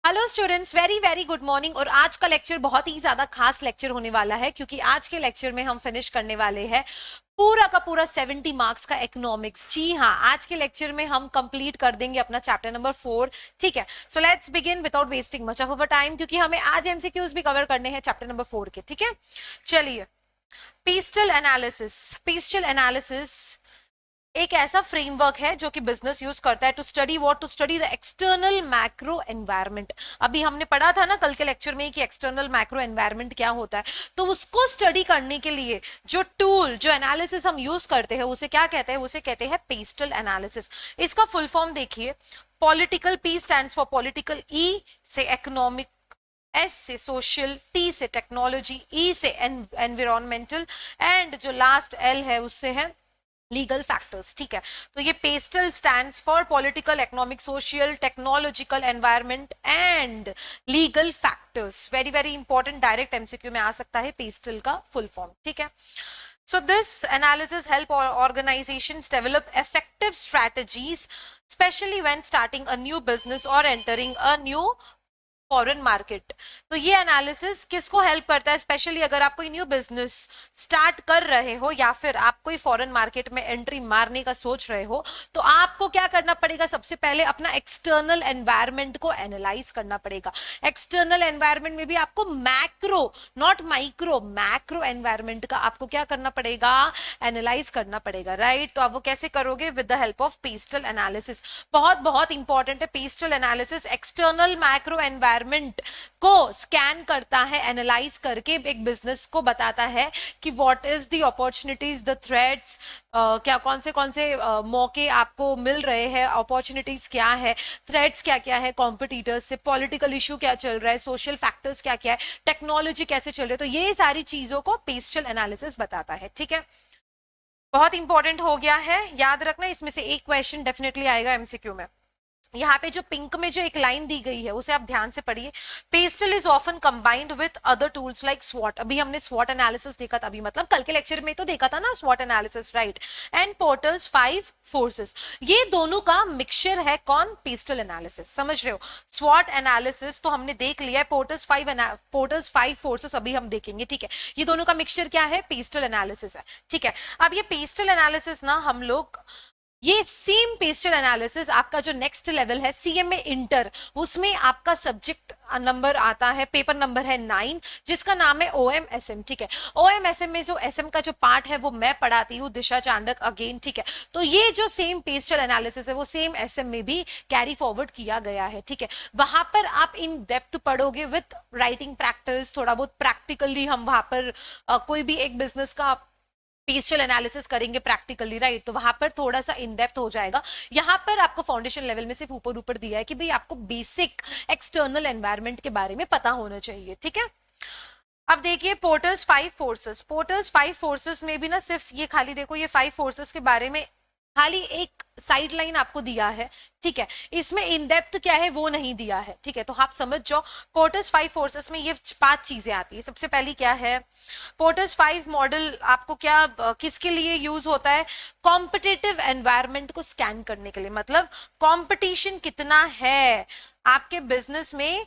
Hello students, very very good morning. और आज का लेक्चर बहुत ही ज्यादा खास लेक्चर होने वाला है क्योंकि आज के लेक्चर में हम फिनिश करने वाले हैं पूरा का पूरा 70 मार्क्स का इकोनॉमिक्स। जी हाँ, आज के लेक्चर में हम कंप्लीट कर देंगे अपना चैप्टर नंबर 4। ठीक है, so let's begin without wasting much of our time क्योंकि हमें आज एमसीक्यूज भी कवर करने हैं चैप्टर नंबर 4 के। ठीक है, चलिए। Pastel analysis. पेस्टल एनालिसिस एक ऐसा फ्रेमवर्क है जो कि बिजनेस यूज करता है to study what, to study the external macro environment. अभी हमने पढ़ा था ना कल के लेक्चर में कि एक्सटर्नल मैक्रो एनवायरनमेंट क्या होता है, तो उसको स्टडी करने के लिए जो टूल, जो एनालिसिस हम यूज करते हैं उसे क्या कहते हैं? उसे कहते हैं पेस्टल एनालिसिस। इसका फुल फॉर्म देखिए, political, P stands for political, E से इकोनॉमिक, एस से सोशल, टी से टेक्नोलॉजी, ई से एनवायरमेंटल एंड जो लास्ट एल है उससे है लीगल फैक्टर्स। ठीक है, तो ये PESTEL stands for political, economic, social, technological, environment and legal factors. Very very important, direct MCQ में आ सकता है पेस्टल का फुल फॉर्म। ठीक है, so this analysis help organizations develop effective strategies, especially when starting a new business or entering a new foreign market. तो ये analysis किसको हेल्प करता है? स्पेशली अगर आप कोई न्यू बिजनेस स्टार्ट कर रहे हो या फिर आप कोई फॉरेन मार्केट में एंट्री मारने का सोच रहे हो, तो आपको क्या करना पड़ेगा? सबसे पहले अपना एक्सटर्नल एनवायरनमेंट को एनालाइज करना पड़ेगा। एक्सटर्नल एनवायरनमेंट में भी आपको macro, not micro, macro environment का आपको क्या करना पड़ेगा? एनालाइज करना पड़ेगा, राइट? तो आप वो कैसे करोगे? With the help of pastel analysis. बहुत बहुत इंपॉर्टेंट है pastel analysis. External macro environment को स्कैन करता है, एनालाइज करके एक बिजनेस को बताता है कि what is the opportunities, the threats, क्या कौन से मौके आपको मिल रहे हैं, अपॉर्चुनिटीज क्या है, थ्रेट्स क्या क्या है कॉम्पिटिटर्स से, पॉलिटिकल इशू क्या चल रहा है, सोशल फैक्टर्स क्या क्या है, टेक्नोलॉजी कैसे चल रही है। तो ये सारी चीजों को पेस्टल एनालिसिस बताता है। ठीक है, बहुत इंपॉर्टेंट हो गया है, याद रखना। इसमें से एक क्वेश्चन डेफिनेटली आएगा एमसीक्यू में। यहाँ पे जो पिंक में जो एक लाइन दी गई है उसे आप ध्यान से पढ़िए। PESTEL is often combined with other tools like स्वॉट। अभी हमने स्वॉट एनालिसिस देखा था, अभी मतलब कल के लेक्चर में तो देखा था ना स्वॉट analysis, right? And Porter's 5 forces, ये दोनों का मिक्सचर है कौन? PESTEL analysis. समझ रहे हो? स्वॉट एनालिसिस तो हमने देख लिया है, पोर्टर्स 5 फोर्सेस अभी हम देखेंगे। ठीक है, ये दोनों का मिक्सचर क्या है? पेस्टल एनालिसिस है। ठीक है, अब ये पेस्टल एनालिसिस ना हम लोग, ये सेम पेस्टल एनालिसिस आपका जो नेक्स्ट लेवल है सीएमए इंटर, उसमें आपका सब्जेक्ट नंबर आता है, पेपर नंबर है 9, जिसका नाम है ओएमएसएम। ठीक है, ओएमएसएम में जो एसएम का जो पार्ट है वो मैं पढ़ाती हूँ, दिशा चांडक अगेन। ठीक है, तो ये जो सेम पेस्टल एनालिसिस है वो सेम एसएम में भी कैरी फॉरवर्ड किया गया है। ठीक है, वहां पर आप इन डेप्थ पढ़ोगे विथ राइटिंग प्रैक्टिस, थोड़ा बहुत प्रैक्टिकली हम वहां पर कोई भी एक बिजनेस का पेस्टल एनालिसिस करेंगे प्रैक्टिकली, राइट? तो वहां पर थोड़ा सा इन डेप्थ हो जाएगा। यहां पर आपको फाउंडेशन लेवल में सिर्फ ऊपर ऊपर दिया है कि भाई आपको बेसिक एक्सटर्नल एनवायरनमेंट के बारे में पता होना चाहिए। ठीक है, अब देखिए पोर्टर्स 5 फोर्सेस। पोर्टर्स 5 फोर्सेस में भी ना सिर्फ ये खाली देखो, ये 5 फोर्सेस के बारे में खाली एक साइड लाइन आपको दिया है। ठीक है, इसमें इन डेप्थ क्या है वो नहीं दिया है। ठीक है, तो आप समझ जाओ पोर्टर्स 5 फोर्सेस में ये 5 चीजें आती है। सबसे पहली क्या है? पोर्टर्स 5 मॉडल आपको क्या, किसके लिए यूज होता है? कॉम्पिटिटिव एनवायरनमेंट को स्कैन करने के लिए। मतलब कंपटीशन कितना है आपके बिजनेस में,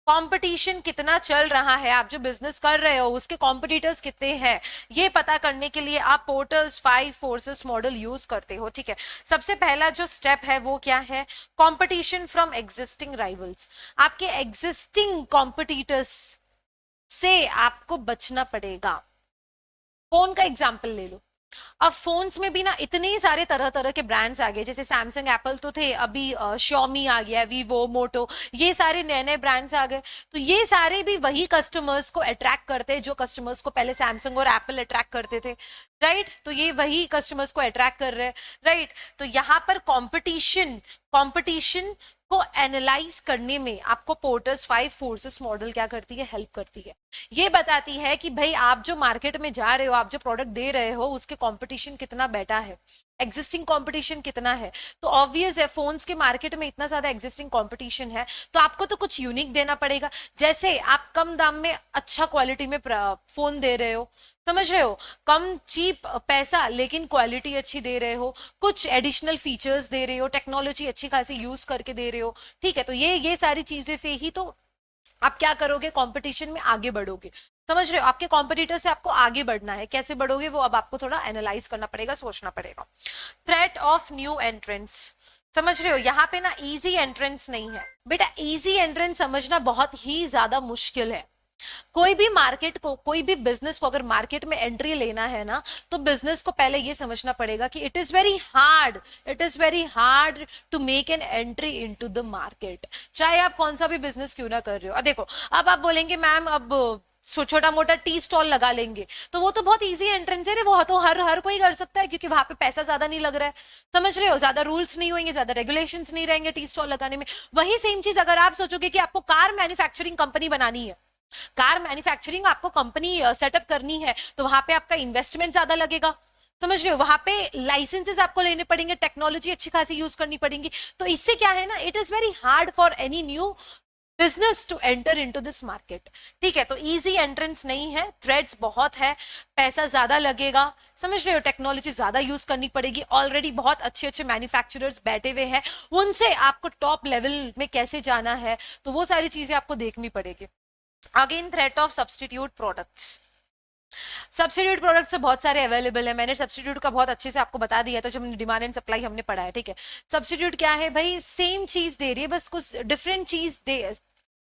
कंपटीशन कितना चल रहा है, आप जो बिजनेस कर रहे हो उसके कॉम्पिटिटर्स कितने हैं, ये पता करने के लिए आप पोर्टर्स 5 फोर्सेस मॉडल यूज करते हो। ठीक है, सबसे पहला जो स्टेप है वो क्या है? Competition from existing rivals. आपके एग्जिस्टिंग कॉम्पिटिटर्स से आपको बचना पड़ेगा। फोन का एग्जाम्पल ले लो। अब फोन्स में भी ना इतने सारे तरह तरह के ब्रांड्स आ गए, जैसे सैमसंग, एप्पल तो थे, अभी Xiaomi आ गया, वीवो, मोटो, ये सारे नए नए ब्रांड्स आ गए। तो ये सारे भी वही कस्टमर्स को अट्रैक्ट करते हैं जो कस्टमर्स को पहले सैमसंग और एप्पल अट्रैक्ट करते थे, राइट? तो ये वही कस्टमर्स को अट्रैक्ट कर रहे हैं, राइट? तो यहाँ पर कंपटीशन कंपटीशन को एनालाइज करने में आपको पोर्टर्स 5 फोर्सेस मॉडल क्या करती है? हेल्प करती है। ये बताती है कि भाई आप जो मार्केट में जा रहे हो, आप जो प्रोडक्ट दे रहे हो उसके कंपटीशन कितना बैठा है, एग्जिस्टिंग कंपटीशन कितना है, तो ऑब्वियस है फोन्स के मार्केट में इतना ज्यादा एग्जिस्टिंग कंपटीशन है, तो आपको तो कुछ यूनिक देना पड़ेगा। जैसे आप कम दाम में अच्छा क्वालिटी में फोन दे रहे हो, समझ रहे हो, कम चीप पैसा लेकिन क्वालिटी अच्छी दे रहे हो, कुछ एडिशनल फीचर्स दे रहे हो, टेक्नोलॉजी अच्छी खासी यूज करके दे रहे हो, ठीक है, तो ये सारी चीजें से ही तो आप क्या करोगे, कंपटीशन में आगे बढ़ोगे। समझ रहे हो, आपके कॉम्पिटिटर से आपको आगे बढ़ना है, कैसे बढ़ोगे वो अब आपको थोड़ा एनालाइज करना पड़ेगा, सोचना पड़ेगा। थ्रेट ऑफ न्यू एंट्रेंस, समझ रहे हो, यहाँ पे ना इजी एंट्रेंस नहीं है बेटा, इजी एंट्रेंस समझना बहुत ही ज्यादा मुश्किल है। कोई भी मार्केट को, कोई भी बिजनेस को अगर मार्केट में एंट्री लेना है ना, तो बिजनेस को पहले ये समझना पड़ेगा कि it is very hard, it is very hard to make an entry into the market, चाहे आप कौन सा भी बिजनेस क्यों ना कर रहे हो। अब देखो, अब आप बोलेंगे मैम अब छोटा मोटा टी स्टॉल लगा लेंगे, तो वो तो बहुत इजी एंट्रेंस है रे, वो तो हर कोई कर सकता है, क्योंकि वहां पे पैसा ज्यादा नहीं लग रहा है, समझ रहे हो, ज्यादा रूल्स नहीं होंगे, ज्यादा रेगुलेशंस नहीं रहेंगे टी स्टॉल लगाने में। वही सेम चीज अगर आप सोचोगे कि आपको कार मैन्युफैक्चरिंग कंपनी बनानी है, कार मैन्युफैक्चरिंग आपको कंपनी सेटअप करनी है, तो वहां पे आपका इन्वेस्टमेंट ज्यादा लगेगा, समझ रहे हो, वहां पे लाइसेंसेस आपको लेने पड़ेंगे, टेक्नोलॉजी अच्छी खासी यूज करनी पड़ेगी। तो इससे क्या है ना, it is very hard for any new business to enter into this market, ठीक है, तो इजी एंट्रेंस नहीं है, थ्रेड्स बहुत है, पैसा ज्यादा लगेगा, समझ रहे हो, टेक्नोलॉजी ज्यादा यूज करनी पड़ेगी, ऑलरेडी बहुत अच्छे अच्छे मैन्युफैक्चरर्स बैठे हुए हैं, उनसे आपको टॉप लेवल में कैसे जाना है, तो वो सारी चीजें आपको देखनी पड़ेगी। Again threat of substitute products, substitute product से बहुत सारे अवेलेबल है, मैंने सब्सटीट्यूट का बहुत अच्छे से आपको बता दिया था जब डिमांड एंड सप्लाई हमने पढ़ा है, ठीक है। सब्सटीट्यूट क्या है भाई, सेम चीज दे रही है, बस कुछ डिफरेंट चीज दे,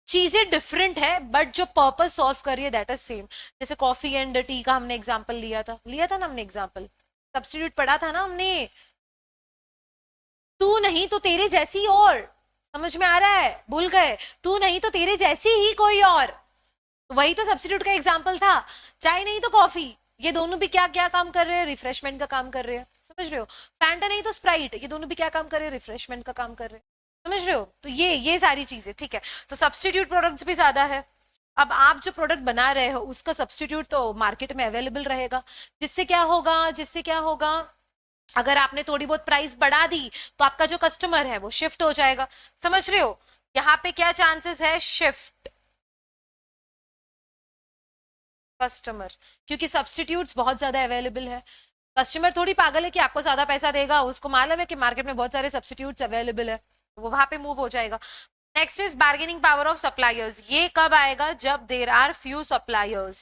चीजें डिफरेंट है बट जो पर्पस सॉल्व कर रही है दैट इज सेम। जैसे कॉफी एंड टी का हमने एग्जांपल लिया था ना हमने एग्जांपल, सब्सटीट्यूट पढ़ा था ना हमने, तू नहीं तो तेरे जैसी और, समझ में आ रहा है, भूल गए, तू नहीं तो तेरे जैसी ही कोई और, तो वही तो सब्सटीट्यूट का एग्जांपल था। चाय नहीं तो कॉफी, ये दोनों भी क्या क्या काम कर रहे हैं, रिफ्रेशमेंट का काम कर रहे हैं, समझ रहे हो। फैंटा नहीं तो स्प्राइट, ये दोनों भी क्या काम कर रहे हैं, रिफ्रेशमेंट का काम कर रहे हैं, समझ रहे हो। तो ये सारी चीजें, ठीक है, तो सब्सटीट्यूट प्रोडक्ट्स भी ज्यादा है। अब आप जो प्रोडक्ट बना रहे हो उसका सब्सटीट्यूट तो मार्केट में अवेलेबल रहेगा, जिससे क्या होगा, अगर आपने थोड़ी बहुत प्राइस बढ़ा दी तो आपका जो कस्टमर है वो शिफ्ट हो जाएगा, समझ रहे हो। यहाँ पे क्या चांसेस है, शिफ्ट कस्टमर, क्योंकि सब्सटीट्यूट्स बहुत ज्यादा अवेलेबल है, कस्टमर थोड़ी पागल है कि आपको ज्यादा पैसा देगा, उसको मालूम है कि मार्केट में बहुत सारे सब्सटीट्यूट्स अवेलेबल है, वो वहां पे मूव हो जाएगा। Next is bargaining power of suppliers, ये कब आएगा, जब there are few suppliers,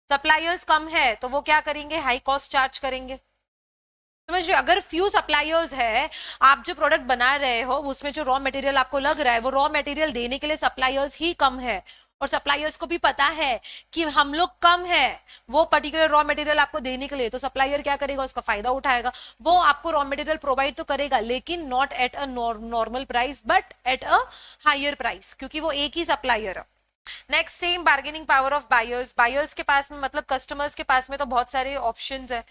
suppliers कम है तो वो क्या करेंगे, हाई कॉस्ट चार्ज करेंगे, समझ रहे हो। अगर फ्यू सप्लायर्स है, आप जो प्रोडक्ट बना रहे हो उसमें जो रॉ मटेरियल आपको लग रहा है वो रॉ मटेरियल देने के लिए सप्लायर्स ही कम है, और सप्लायर्स को भी पता है कि हम लोग कम है वो पर्टिकुलर रॉ मटेरियल आपको देने के लिए, तो सप्लायर क्या करेगा, उसका फायदा उठाएगा, वो आपको रॉ मटेरियल प्रोवाइड तो करेगा लेकिन not at a normal price but at a higher price, क्योंकि वो एक ही सप्लायर है। Next same bargaining power of buyers, buyers के पास में मतलब कस्टमर्स के पास में तो बहुत सारे ऑप्शंस है,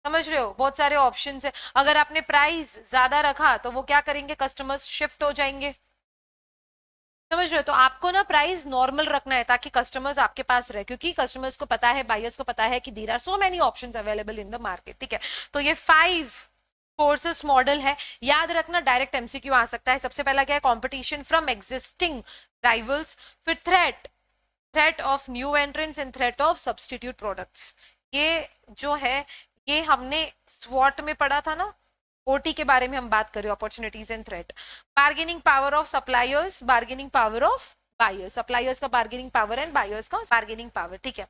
समझ रहे हो, बहुत सारे ऑप्शंस है। अगर आपने प्राइस ज्यादा रखा तो वो क्या करेंगे, कस्टमर्स शिफ्ट हो जाएंगे, समझ रहे हो। तो आपको ना प्राइस नॉर्मल रखना है ताकि कस्टमर्स आपके पास रहे, क्योंकि कस्टमर्स को पता है, बायर्स को पता है कि there are so many options available in the market, ठीक है। तो ये 5 फोर्सेस मॉडल है, याद रखना, डायरेक्ट एमसीक्यू आ सकता है। सबसे पहला क्या है, कंपटीशन फ्रॉम एग्जिस्टिंग राइवल्स, फिर threat of new entrants and threat of substitute products. ये जो है ये हमने स्वॉट में पढ़ा था ना, ओटी के बारे में हम बात कर रहे हैं, opportunities and threat. Bargaining power of suppliers, bargaining power of buyers, suppliers का बार्गेनिंग पावर एंड बायर्स का बार्गेनिंग पावर, ठीक है।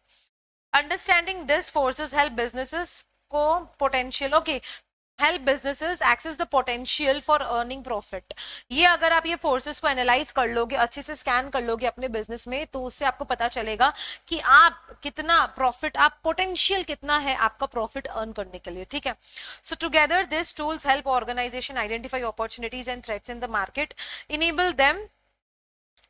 Understanding this forces help businesses को potential, okay, help businesses access the potential for earning profit. ये अगर आप ये forces को एनालाइज कर लोगे, अच्छे से स्कैन कर लोगे अपने बिजनेस में, तो उससे आपको पता चलेगा कि आप कितना प्रॉफिट, आप पोटेंशियल कितना है आपका प्रॉफिट अर्न करने के लिए, ठीक है। So together this tools help organisation identify opportunities and threats in the market, enable them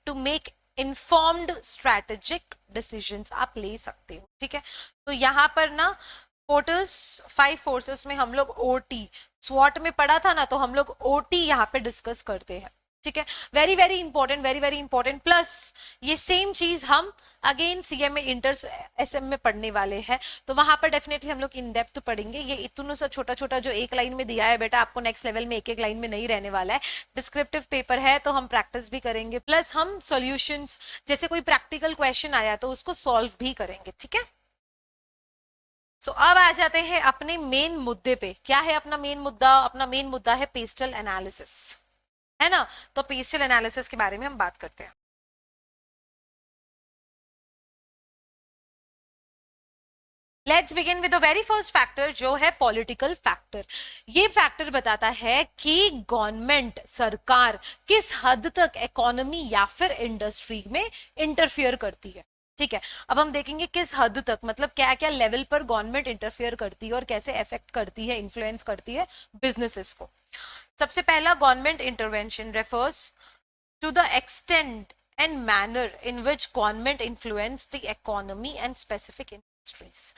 to make informed strategic decisions आप ले सकते हो, ठीक है। तो यहाँ पर ना फोर्सेस, 5 फोर्सेस में हम लोग ओटी स्वॉट में पढ़ा था ना, तो हम लोग ओटी यहाँ पे डिस्कस करते हैं, ठीक है, very very important, very very important. Plus ये सेम चीज हम अगेन सीएमए इंटर एसएम में पढ़ने वाले हैं, तो वहां पर डेफिनेटली हम लोग इन डेप्थ पढ़ेंगे। ये इतना सा छोटा छोटा जो एक लाइन में दिया है बेटा, आपको नेक्स्ट लेवल में एक एक लाइन में नहीं रहने वाला है, डिस्क्रिप्टिव पेपर है, तो हम प्रैक्टिस भी करेंगे, प्लस हम सॉल्यूशंस, जैसे कोई प्रैक्टिकल क्वेश्चन आया तो उसको सॉल्व भी करेंगे। ठीक है, सो अब आ जाते हैं अपने मेन मुद्दे पे। क्या है अपना मेन मुद्दा? अपना मेन मुद्दा है पेस्टल एनालिसिस, है ना। तो पेस्टल एनालिसिस के बारे में हम बात करते हैं। Let's begin with the very first factor, जो है पॉलिटिकल फैक्टर। ये फैक्टर बताता है कि गवर्नमेंट, सरकार किस हद तक इकोनॉमी या फिर इंडस्ट्री में इंटरफियर करती है। ठीक है, अब हम देखेंगे किस हद तक, मतलब क्या क्या लेवल पर गवर्नमेंट इंटरफियर करती है और कैसे अफेक्ट करती है, इन्फ्लुएंस करती है बिजनेसेस को। सबसे पहला, government intervention refers to the extent and manner in which government influence the economy and specific industries.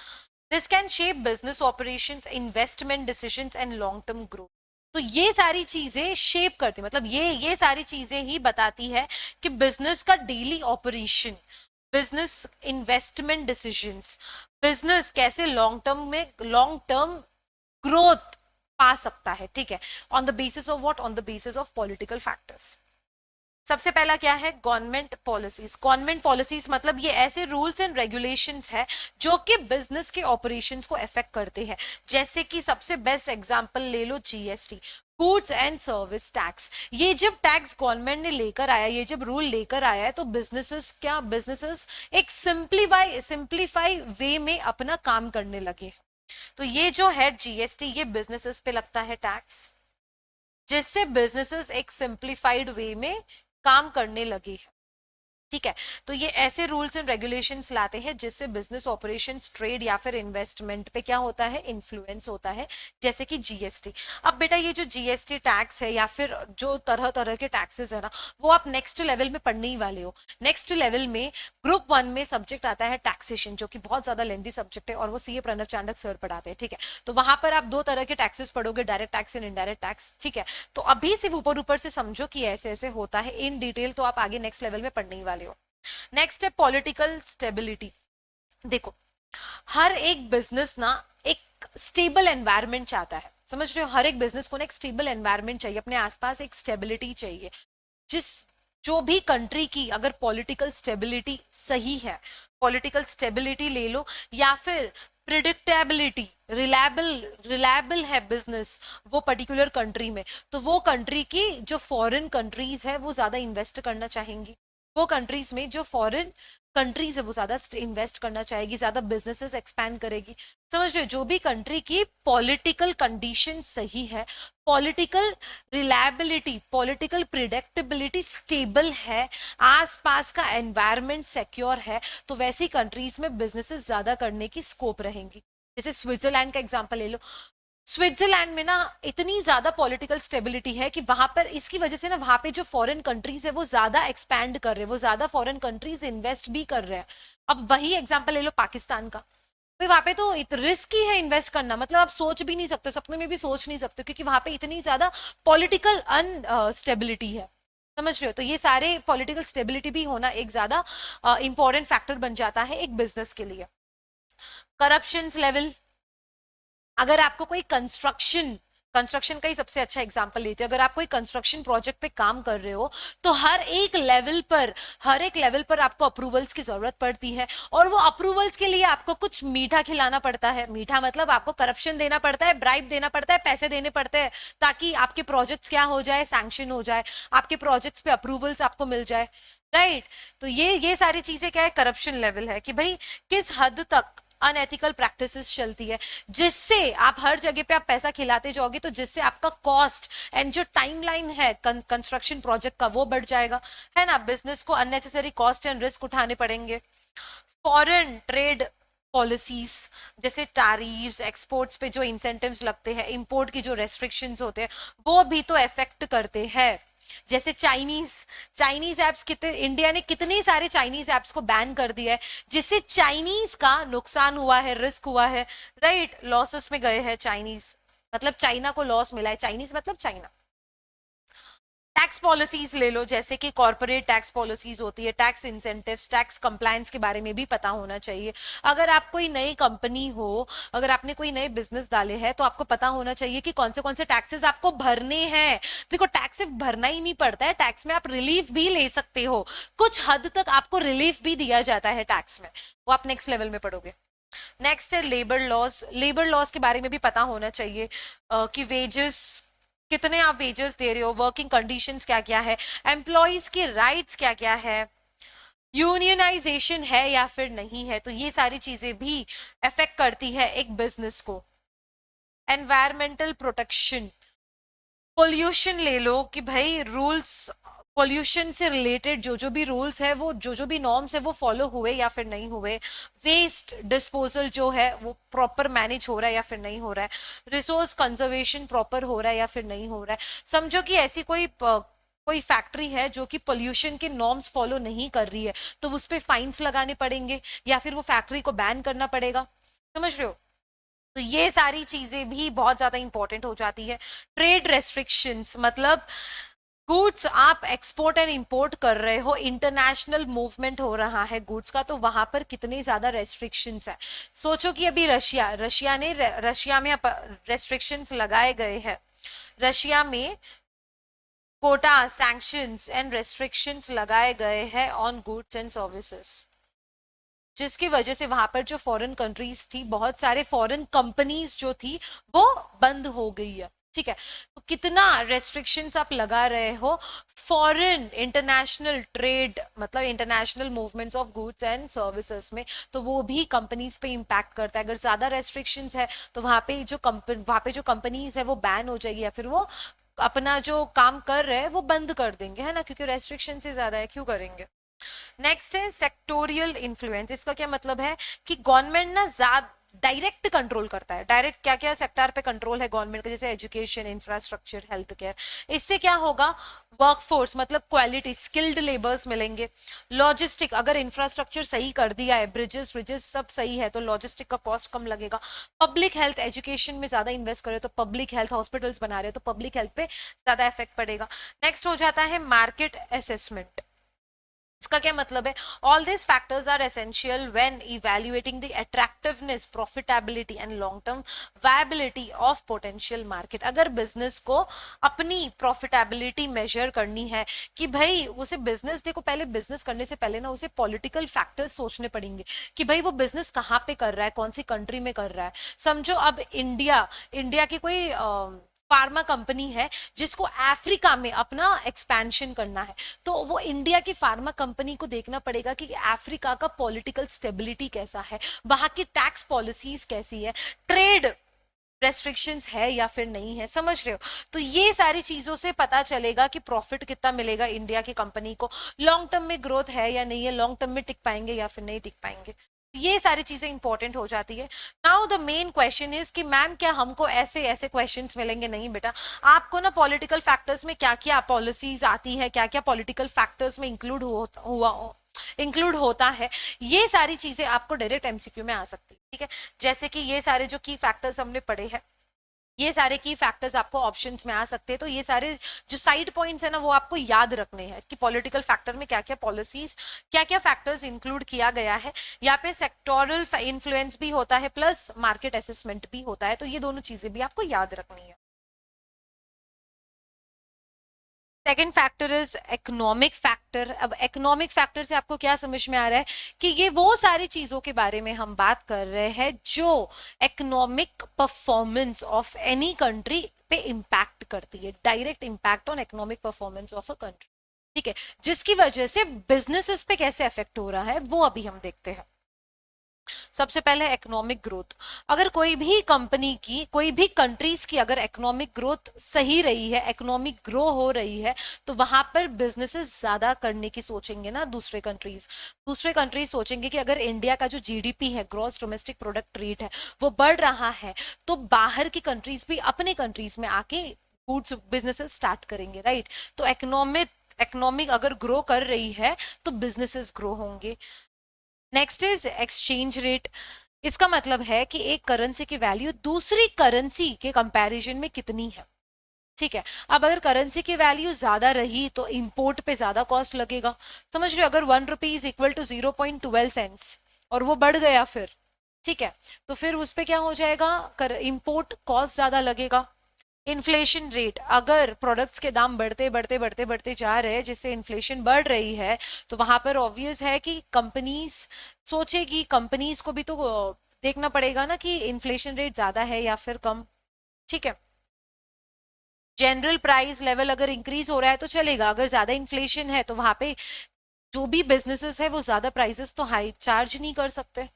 This can shape business operations, investment decisions and long term growth. तो ये सारी चीजें शेप करती, मतलब ये सारी चीजें ही बताती है कि बिजनेस का daily operation, business investment decisions, business कैसे लॉन्ग टर्म ग्रोथ पा सकता है। ठीक है, on the basis of what? On the basis of political factors. सबसे पहला क्या है? Government policies. गवर्नमेंट पॉलिसीज मतलब ये ऐसे रूल्स एंड रेगुलेशंस है जो कि बिजनेस के ऑपरेशंस को अफेक्ट करते हैं। जैसे कि सबसे बेस्ट एग्जांपल ले लो, GST, goods and service tax. ये जब टैक्स गवर्नमेंट ने लेकर आया, ये जब रूल लेकर आया है, तो बिजनेसेस एक सिंप्लीफाई वे में अपना काम करने लगे। तो ये जो है जीएसटी, ये बिजनेसेस पे लगता है टैक्स, जिससे बिजनेसेस एक सिंप्लीफाइड वे में काम करने लगे हैं। ठीक है, तो ये ऐसे रूल्स एंड रेगुलेशंस लाते हैं जिससे बिजनेस ऑपरेशंस, ट्रेड या फिर इन्वेस्टमेंट पे क्या होता है? इन्फ्लुएंस होता है, जैसे कि जीएसटी। अब बेटा ये जो जीएसटी टैक्स है या फिर जो तरह तरह के टैक्सेस है ना, वो आप नेक्स्ट लेवल में पढ़ने ही वाले हो। नेक्स्ट लेवल में ग्रुप 1 में सब्जेक्ट आता है टैक्सेशन, जो कि बहुत ज्यादा लेंथी सब्जेक्ट है और वो सीए प्रणव चांडक सर पढ़ाते हैं। ठीक है, तो वहां पर आप दो तरह के टैक्सेस पढ़ोगे, direct tax and indirect tax. ठीक है, तो अभी सिर्फ ऊपर ऊपर से समझो कि ऐसे ऐसे होता है, इन डिटेल तो आप आगे नेक्स्ट लेवल में पढ़ने ही वाले हो। नेक्स्ट है पॉलिटिकल स्टेबिलिटी। देखो, हर एक बिजनेस ना एक स्टेबल एनवायरनमेंट चाहता है, समझ रहे हो? हर एक बिजनेस को ना एक स्टेबल एनवायरनमेंट चाहिए, अपने आसपास एक स्टेबिलिटी चाहिए। जिस जो भी कंट्री की अगर पॉलिटिकल स्टेबिलिटी सही है, पॉलिटिकल स्टेबिलिटी ले लो या फिर प्रिडिक्टेबिलिटी, रिलायबल है बिजनेस वो पर्टिकुलर कंट्री में, तो वो कंट्री की जो फॉरेन कंट्रीज है वो ज्यादा इन्वेस्ट करना चाहेंगी। वो कंट्रीज में जो फॉरेन कंट्रीज है वो ज्यादा इन्वेस्ट करना चाहेगी, ज्यादा बिजनेसेस एक्सपैंड करेगी। समझ रहे हो? जो भी कंट्री की पॉलिटिकल कंडीशन सही है, political reliability, political predictability stable है, आसपास का एनवायरनमेंट सिक्योर है, तो वैसी कंट्रीज में बिजनेसेस ज्यादा करने की स्कोप रहेंगी। जैसे स्विट्जरलैंड का एग्जांपल ले लो। स्विट्जरलैंड में ना इतनी ज्यादा पॉलिटिकल स्टेबिलिटी है कि वहां पर, इसकी वजह से ना वहां पे जो फॉरेन कंट्रीज है वो ज्यादा एक्सपैंड कर रहे हैं, वो ज्यादा फॉरेन कंट्रीज इन्वेस्ट भी कर रहे हैं। अब वही एग्जांपल ले लो पाकिस्तान का, भाई वहां पे तो रिस्की है इन्वेस्ट करना, मतलब आप सोच भी नहीं सकते, सपने में भी सोच नहीं सकते, क्योंकि वहां पे इतनी ज्यादा पॉलिटिकल अनस्टेबिलिटी है। समझ रहे हो? तो ये सारे पॉलिटिकल स्टेबिलिटी भी होना एक ज्यादा इंपॉर्टेंट फैक्टर बन जाता है एक बिजनेस के लिए। करप्शन लेवल, अगर आपको कोई कंस्ट्रक्शन का ही सबसे अच्छा एग्जांपल लेते हैं, अगर आप कोई कंस्ट्रक्शन प्रोजेक्ट पे काम कर रहे हो तो हर एक लेवल पर आपको अप्रूवल्स की जरूरत पड़ती है, और वो अप्रूवल्स के लिए आपको कुछ मीठा खिलाना पड़ता है। मीठा मतलब आपको करप्शन देना पड़ता है, ब्राइब देना पड़ता है, पैसे देने पड़ते हैं, ताकि आपके प्रोजेक्ट्स क्या हो जाए? सैंक्शन हो जाए, आपके प्रोजेक्ट्स पे अप्रूवल्स आपको मिल जाए। राइट, तो ये सारी चीजें क्या है? करप्शन लेवल है कि भाई किस हद तक अनएथिकल प्रैक्टिसेस चलती है, जिससे आप हर जगह पे आप पैसा खिलाते जाओगे, तो जिससे आपका कॉस्ट एंड जो टाइमलाइन है कंस्ट्रक्शन प्रोजेक्ट का वो बढ़ जाएगा, है ना। बिजनेस को अननेसेसरी कॉस्ट एंड रिस्क उठाने पड़ेंगे। फॉरेन ट्रेड पॉलिसीज, जैसे टैरिफ्स, एक्सपोर्ट्स पे जो इंसेंटिव्स लगते हैं, इंपोर्ट की जो रेस्ट्रिक्शंस होते हैं, वो भी तो इफेक्ट करते हैं। जैसे चाइनीज एप्स, कितने इंडिया ने कितने सारे चाइनीज एप्स को बैन कर दिया है, जिससे चाइनीज का नुकसान हुआ है, रिस्क हुआ है। राइट, लॉसेस में गए हैं चाइनीज, मतलब चाइना को लॉस मिला है, चाइनीज मतलब चाइना। टैक्स पॉलिसीज ले लो, जैसे कि कॉर्पोरेट टैक्स पॉलिसीज होती है, टैक्स इंसेंटिव्स, टैक्स कंप्लायंस के बारे में भी पता होना चाहिए। अगर आप कोई नई कंपनी हो, अगर आपने कोई नए बिजनेस डाले हैं, तो आपको पता होना चाहिए कि कौन से टैक्सेस आपको भरने हैं। देखो, टैक्स सिर्फ भरना ही नहीं पड़ता है, टैक्स में आप रिलीफ भी ले सकते हो, कुछ हद तक आपको रिलीफ भी दिया जाता है टैक्स में, वो आप नेक्स्ट लेवल में पढ़ोगे। नेक्स्ट है लेबर लॉस। लेबर लॉस के बारे में भी पता होना चाहिए कि वेजेस, कितने आप वेजेस दे रहे हो, वर्किंग कंडीशंस क्या क्या है, एम्प्लॉयज के राइट्स क्या क्या है, यूनियनाइजेशन है या फिर नहीं है, तो ये सारी चीजें भी अफेक्ट करती है एक बिजनेस को। एनवायरमेंटल प्रोटेक्शन, पोल्यूशन ले लो कि भाई रूल्स, पोल्यूशन से रिलेटेड जो जो भी रूल्स है, वो जो भी नॉर्म्स है, वो फॉलो हुए या फिर नहीं हुए। वेस्ट डिस्पोजल जो है वो प्रॉपर मैनेज हो रहा है या फिर नहीं हो रहा है। रिसोर्स कंजर्वेशन प्रॉपर हो रहा है या फिर नहीं हो रहा है। समझो कि ऐसी कोई फैक्ट्री है जो कि पोल्यूशन के नॉर्म्स फॉलो नहीं कर रही है, तो उस पर फाइन्स लगाने पड़ेंगे या फिर वो फैक्ट्री को बैन करना पड़ेगा। समझ रहे हो? तो ये सारी चीजें भी बहुत ज्यादा इंपॉर्टेंट हो जाती है। ट्रेड रेस्ट्रिक्शंस मतलब गुड्स आप एक्सपोर्ट एंड इंपोर्ट कर रहे हो, इंटरनेशनल मूवमेंट हो रहा है गुड्स का, तो वहां पर कितनी ज्यादा रेस्ट्रिक्शंस है। सोचो कि अभी रशिया में रेस्ट्रिक्शंस लगाए गए हैं। रशिया में कोटा, सैंक्शंस एंड रेस्ट्रिक्शंस लगाए गए हैं ऑन गुड्स एंड सर्विसेज, जिसकी वजह से वहां पर जो फॉरेन कंट्रीज थी, बहुत सारे फॉरेन कंपनीज जो थी, वो बंद हो गई है। ठीक है, तो कितना रेस्ट्रिक्शंस आप लगा रहे हो फॉरेन इंटरनेशनल ट्रेड, मतलब international movements of goods and services में, तो वो भी कंपनीज पे इम्पैक्ट करता है। अगर ज्यादा रेस्ट्रिक्शंस है तो वहां पे जो कंपनीज है वो बैन हो जाएगी, या फिर वो अपना जो काम कर रहे हैं वो बंद कर देंगे, है ना, क्योंकि रेस्ट्रिक्शन से ज्यादा है, क्यों करेंगे। नेक्स्ट है सेक्टोरियल इन्फ्लुएंस। इसका क्या मतलब है कि गवर्नमेंट ना ज्यादा डायरेक्ट कंट्रोल करता है। डायरेक्ट क्या क्या सेक्टर पे कंट्रोल है गवर्नमेंट का, जैसे एजुकेशन, इंफ्रास्ट्रक्चर, हेल्थ केयर। इससे क्या होगा, वर्कफोर्स मतलब क्वालिटी, स्किल्ड लेबर्स मिलेंगे। लॉजिस्टिक, अगर इंफ्रास्ट्रक्चर सही कर दिया है, ब्रिजेस ब्रिजेस सब सही है, तो लॉजिस्टिक का कॉस्ट कम लगेगा। पब्लिक हेल्थ, एजुकेशन में ज्यादा इन्वेस्ट करे तो पब्लिक हेल्थ, हॉस्पिटल्स बना रहे हो तो पब्लिक हेल्थ पे ज्यादा इफेक्ट पड़ेगा। नेक्स्ट हो जाता है मार्केट असेसमेंट। इसका क्या मतलब है, all this factors are essential when evaluating the attractiveness, profitability and long term viability of potential market. अगर बिजनेस को अपनी प्रॉफिटेबिलिटी मेजर करनी है कि भाई उसे बिजनेस, देखो पहले बिजनेस करने से पहले ना उसे पॉलिटिकल फैक्टर्स सोचने पड़ेंगे कि भाई वो बिजनेस कहाँ पे कर रहा है, कौन सी कंट्री में कर रहा है। समझो अब इंडिया इंडिया की कोई फार्मा कंपनी है जिसको अफ्रीका में अपना एक्सपेंशन करना है, तो वो इंडिया की फार्मा कंपनी को देखना पड़ेगा कि अफ्रीका का पॉलिटिकल स्टेबिलिटी कैसा है, वहां की टैक्स पॉलिसीज कैसी है, ट्रेड रेस्ट्रिक्शंस है या फिर नहीं है। समझ रहे हो? तो ये सारी चीजों से पता चलेगा कि प्रॉफिट कितना मिलेगा इंडिया की कंपनी को, लॉन्ग टर्म में ग्रोथ है या नहीं है, लॉन्ग टर्म में टिक पाएंगे या फिर नहीं टिक पाएंगे। ये सारी चीजें इंपॉर्टेंट हो जाती है। Now the main question is कि मैम क्या हमको ऐसे ऐसे क्वेश्चंस मिलेंगे? नहीं बेटा, आपको ना पॉलिटिकल फैक्टर्स में क्या क्या पॉलिसीज आती है, क्या क्या पॉलिटिकल फैक्टर्स में इंक्लूड होता है, ये सारी चीजें आपको डायरेक्ट एमसीक्यू में आ सकती है। ठीक है, जैसे कि ये सारे जो की फैक्टर्स हमने पढ़े हैं, ये सारे की फैक्टर्स आपको ऑप्शंस में आ सकते हैं। तो ये सारे जो साइड पॉइंट्स है ना, वो आपको याद रखने हैं कि पॉलिटिकल फैक्टर में क्या क्या पॉलिसीज, क्या क्या फैक्टर्स इंक्लूड किया गया है। यहाँ पे सेक्टोरल इन्फ्लुएंस भी होता है प्लस मार्केट असेसमेंट भी होता है, तो ये दोनों चीजें भी आपको याद रखनी है। Second factor is economic factor. अब इकोनॉमिक फैक्टर से आपको क्या समझ में आ रहा है कि ये वो सारी चीजों के बारे में हम बात कर रहे हैं जो economic performance of any country पे इम्पैक्ट करती है, direct impact on economic performance of a country. ठीक है, जिसकी वजह से बिजनेसेस पे कैसे अफेक्ट हो रहा है वो अभी हम देखते हैं। सबसे पहले इकोनॉमिक ग्रोथ। अगर कोई भी कंपनी की, कोई भी कंट्रीज की अगर इकोनॉमिक ग्रोथ सही रही है, इकोनॉमिक ग्रो हो रही है, तो वहां पर बिजनेसेस ज्यादा करने की सोचेंगे ना दूसरे कंट्रीज सोचेंगे कि अगर इंडिया का जो जीडीपी है, ग्रॉस डोमेस्टिक प्रोडक्ट रेट है, वो बढ़ रहा है, तो बाहर की कंट्रीज भी अपने कंट्रीज में आके गुड्स बिजनेसेस स्टार्ट करेंगे, राइट। तो इकोनॉमिक अगर ग्रो कर रही है तो बिजनेसेस ग्रो होंगे। Next is exchange rate. इसका मतलब है कि एक करेंसी की वैल्यू दूसरी करेंसी के कंपैरिजन में कितनी है। ठीक है। अब अगर करेंसी की वैल्यू ज्यादा रही तो इंपोर्ट पे ज्यादा कॉस्ट लगेगा। समझ रहे हो, अगर 1 rupee is equal to 0.12 cents और वो बढ़ गया फिर, ठीक है, तो फिर उस पे क्या हो जाएगा, इंपोर्ट कॉस्ट ज्यादा लगेगा। इन्फ्लेशन रेट, अगर प्रोडक्ट्स के दाम बढ़ते बढ़ते बढ़ते बढ़ते जा रहे हैं जिससे इन्फ्लेशन बढ़ रही है, तो वहां पर ऑब्वियस है कि कंपनीज सोचेगी, कंपनीज को भी तो देखना पड़ेगा ना कि इन्फ्लेशन रेट ज्यादा है या फिर कम। ठीक है। जनरल प्राइस लेवल अगर इंक्रीज हो रहा है तो चलेगा, अगर ज्यादा इन्फ्लेशन है तो वहां पे जो भी बिजनेसेस है वो ज्यादा प्राइसेस तो हाई चार्ज नहीं कर सकते,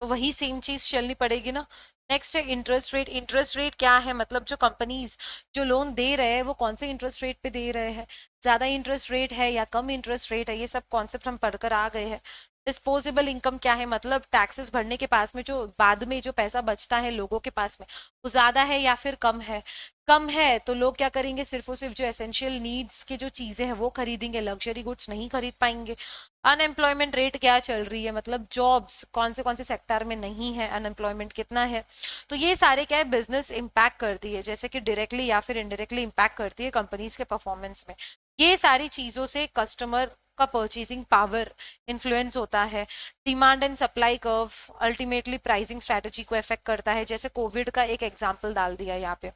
तो वही सेम चीज चलनी पड़ेगी ना। नेक्स्ट है इंटरेस्ट रेट। इंटरेस्ट रेट क्या है, मतलब जो कंपनीज जो लोन दे रहे हैं वो कौन से इंटरेस्ट रेट पे दे रहे हैं, ज्यादा इंटरेस्ट रेट है या कम इंटरेस्ट रेट है, ये सब कॉन्सेप्ट हम पढ़कर आ गए हैं। डिस्पोजेबल इनकम क्या है, मतलब टैक्सेस भरने के पास में जो बाद में जो पैसा बचता है लोगों के पास में, वो ज्यादा है या फिर कम है। कम है तो लोग क्या करेंगे, सिर्फ और सिर्फ जो एसेंशियल नीड्स की जो चीजें हैं वो खरीदेंगे, लग्जरी गुड्स नहीं खरीद पाएंगे। अनएम्प्लॉयमेंट रेट क्या चल रही है, मतलब जॉब्स कौन से सेक्टर में नहीं है, अनएम्प्लॉयमेंट कितना है। तो ये सारे क्या है, बिजनेस इम्पैक्ट करती है, जैसे कि डायरेक्टली या फिर इनडायरेक्टली इम्पैक्ट करती है कंपनीज के परफॉर्मेंस में। ये सारी चीजों से कस्टमर का परचेजिंग पावर इन्फ्लुएंस होता है। Demand and supply curve ultimately pricing strategy को इफेक्ट करता है, जैसे कोविड का एक एग्जांपल डाल दिया यहाँ पे।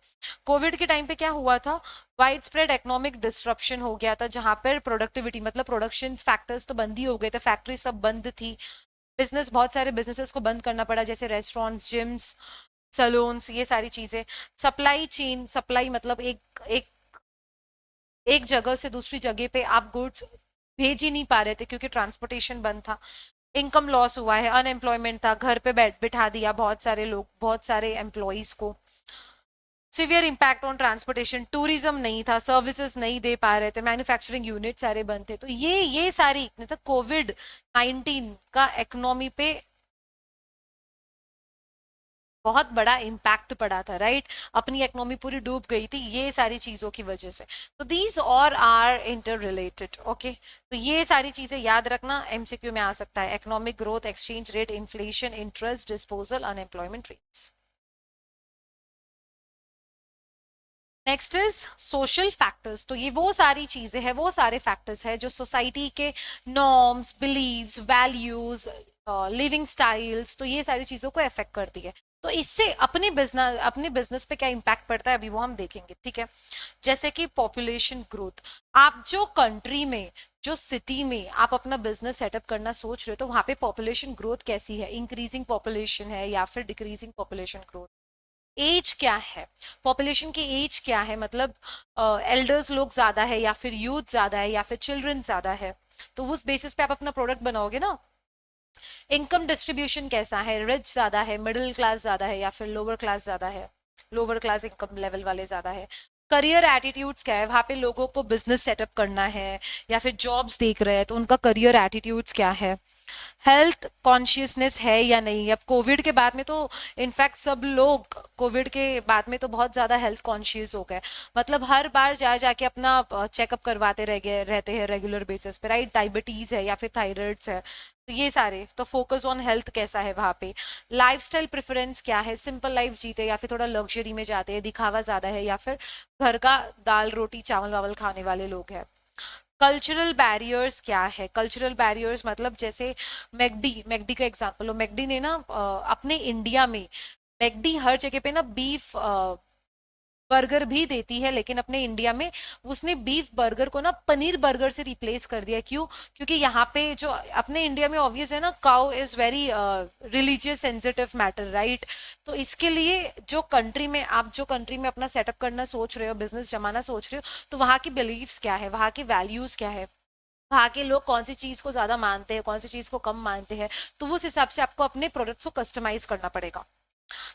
कोविड के टाइम पे क्या हुआ था, वाइड स्प्रेड इकोनॉमिक डिस्ट्रप्शन हो गया था, जहां पर प्रोडक्टिविटी मतलब प्रोडक्शन फैक्टर्स तो बंद ही हो गए थे, फैक्ट्री सब बंद थी, बिजनेस बहुत सारे बिजनेसेस को बंद करना पड़ा, जैसे रेस्टोरेंट्स, जिम्स, सलून्स, ये सारी चीजें। सप्लाई चेन, सप्लाई मतलब एक एक एक जगह से दूसरी जगह पे आप गुड्स भेज ही नहीं पा रहे थे क्योंकि ट्रांसपोर्टेशन बंद था। इनकम लॉस हुआ है, अनएम्प्लॉयमेंट था, घर पे बैठ बिठा दिया बहुत सारे लोग, बहुत सारे एम्प्लॉयज को। Severe impact on transportation, tourism नहीं था, सर्विसेज नहीं दे पा रहे थे, मैन्युफैक्चरिंग यूनिट सारे बंद थे, तो ये सारी मतलब कोविड-19 का इकोनॉमी पे बहुत बड़ा इम्पैक्ट पड़ा था, राइट। अपनी इकोनॉमी पूरी डूब गई थी ये सारी चीजों की वजह से। तो दीज और आर इंटर रिलेटेड, ओके। तो ये सारी चीजें याद रखना, एमसीक्यू में आ सकता है। Economic growth, exchange rate, inflation, interest, disposal, unemployment rates. Next is social factors. तो ये वो सारी चीजें हैं, वो सारे फैक्टर्स हैं जो सोसाइटी के norms, beliefs, values, living styles, तो ये सारी चीजों को अफेक्ट करती है। तो इससे अपने बिजनेस पे क्या इम्पैक्ट पड़ता है अभी वो हम देखेंगे, ठीक है। जैसे कि पॉपुलेशन ग्रोथ, आप जो कंट्री में, जो सिटी में आप अपना बिजनेस सेटअप करना सोच रहे हो, तो वहां पे पॉपुलेशन ग्रोथ कैसी है, इंक्रीजिंग पॉपुलेशन है या फिर डिक्रीजिंग पॉपुलेशन ग्रोथ। एज क्या है, पॉपुलेशन की एज क्या है, मतलब एल्डर्स लोग ज्यादा है या फिर यूथ ज्यादा है या फिर चिल्ड्रन ज्यादा है, तो उस बेसिस पे आप अपना प्रोडक्ट बनाओगे ना। इनकम डिस्ट्रीब्यूशन कैसा है, रिच ज्यादा है, मिडिल क्लास ज्यादा है या फिर लोअर क्लास ज्यादा है, लोअर क्लास इनकम लेवल वाले ज्यादा है। करियर एटीट्यूड्स क्या है, वहां पे लोगों को बिजनेस सेटअप करना है या फिर जॉब्स देख रहे हैं तो उनका करियर एटीट्यूड्स क्या है। हेल्थ कॉन्शियसनेस है या नहीं, अब कोविड के बाद में तो इनफैक्ट सब लोग कोविड के बाद में तो बहुत ज्यादा हेल्थ कॉन्शियस हो गए, मतलब हर बार जा जाके अपना चेकअप करवाते रह गए रहते हैं रेगुलर बेसिस पे, राइट। डायबिटीज है या फिर थायराइड्स है, तो ये सारे तो फोकस ऑन हेल्थ कैसा है वहां पे। लाइफस्टाइल प्रेफरेंस क्या है, सिंपल लाइफ जीते या फिर थोड़ा लग्जरी में जाते हैं, दिखावा ज्यादा है या फिर घर का दाल रोटी चावल वावल खाने वाले लोग हैं। कल्चरल बैरियर्स क्या है, कल्चरल बैरियर्स मतलब जैसे मैकडी, मैकडी का एग्जांपल हो, मैकडी ने ना अपने इंडिया में मैकडी हर जगह पे ना बीफ बर्गर भी देती है, लेकिन अपने इंडिया में उसने बीफ बर्गर को ना पनीर बर्गर से रिप्लेस कर दिया। क्यों, क्योंकि यहाँ पे जो अपने इंडिया में ऑब्वियस है ना, cow is very religious sensitive matter, right. तो इसके लिए जो कंट्री में अपना सेटअप करना सोच रहे हो, बिजनेस जमाना सोच रहे हो, तो वहाँ की बिलीव्स क्या है, वहाँ की वैल्यूज क्या है, वहाँ के लोग कौन सी चीज को ज्यादा मानते हैं, कौन सी चीज को कम मानते हैं, तो उस हिसाब से आपको अपने प्रोडक्ट्स को कस्टमाइज करना पड़ेगा।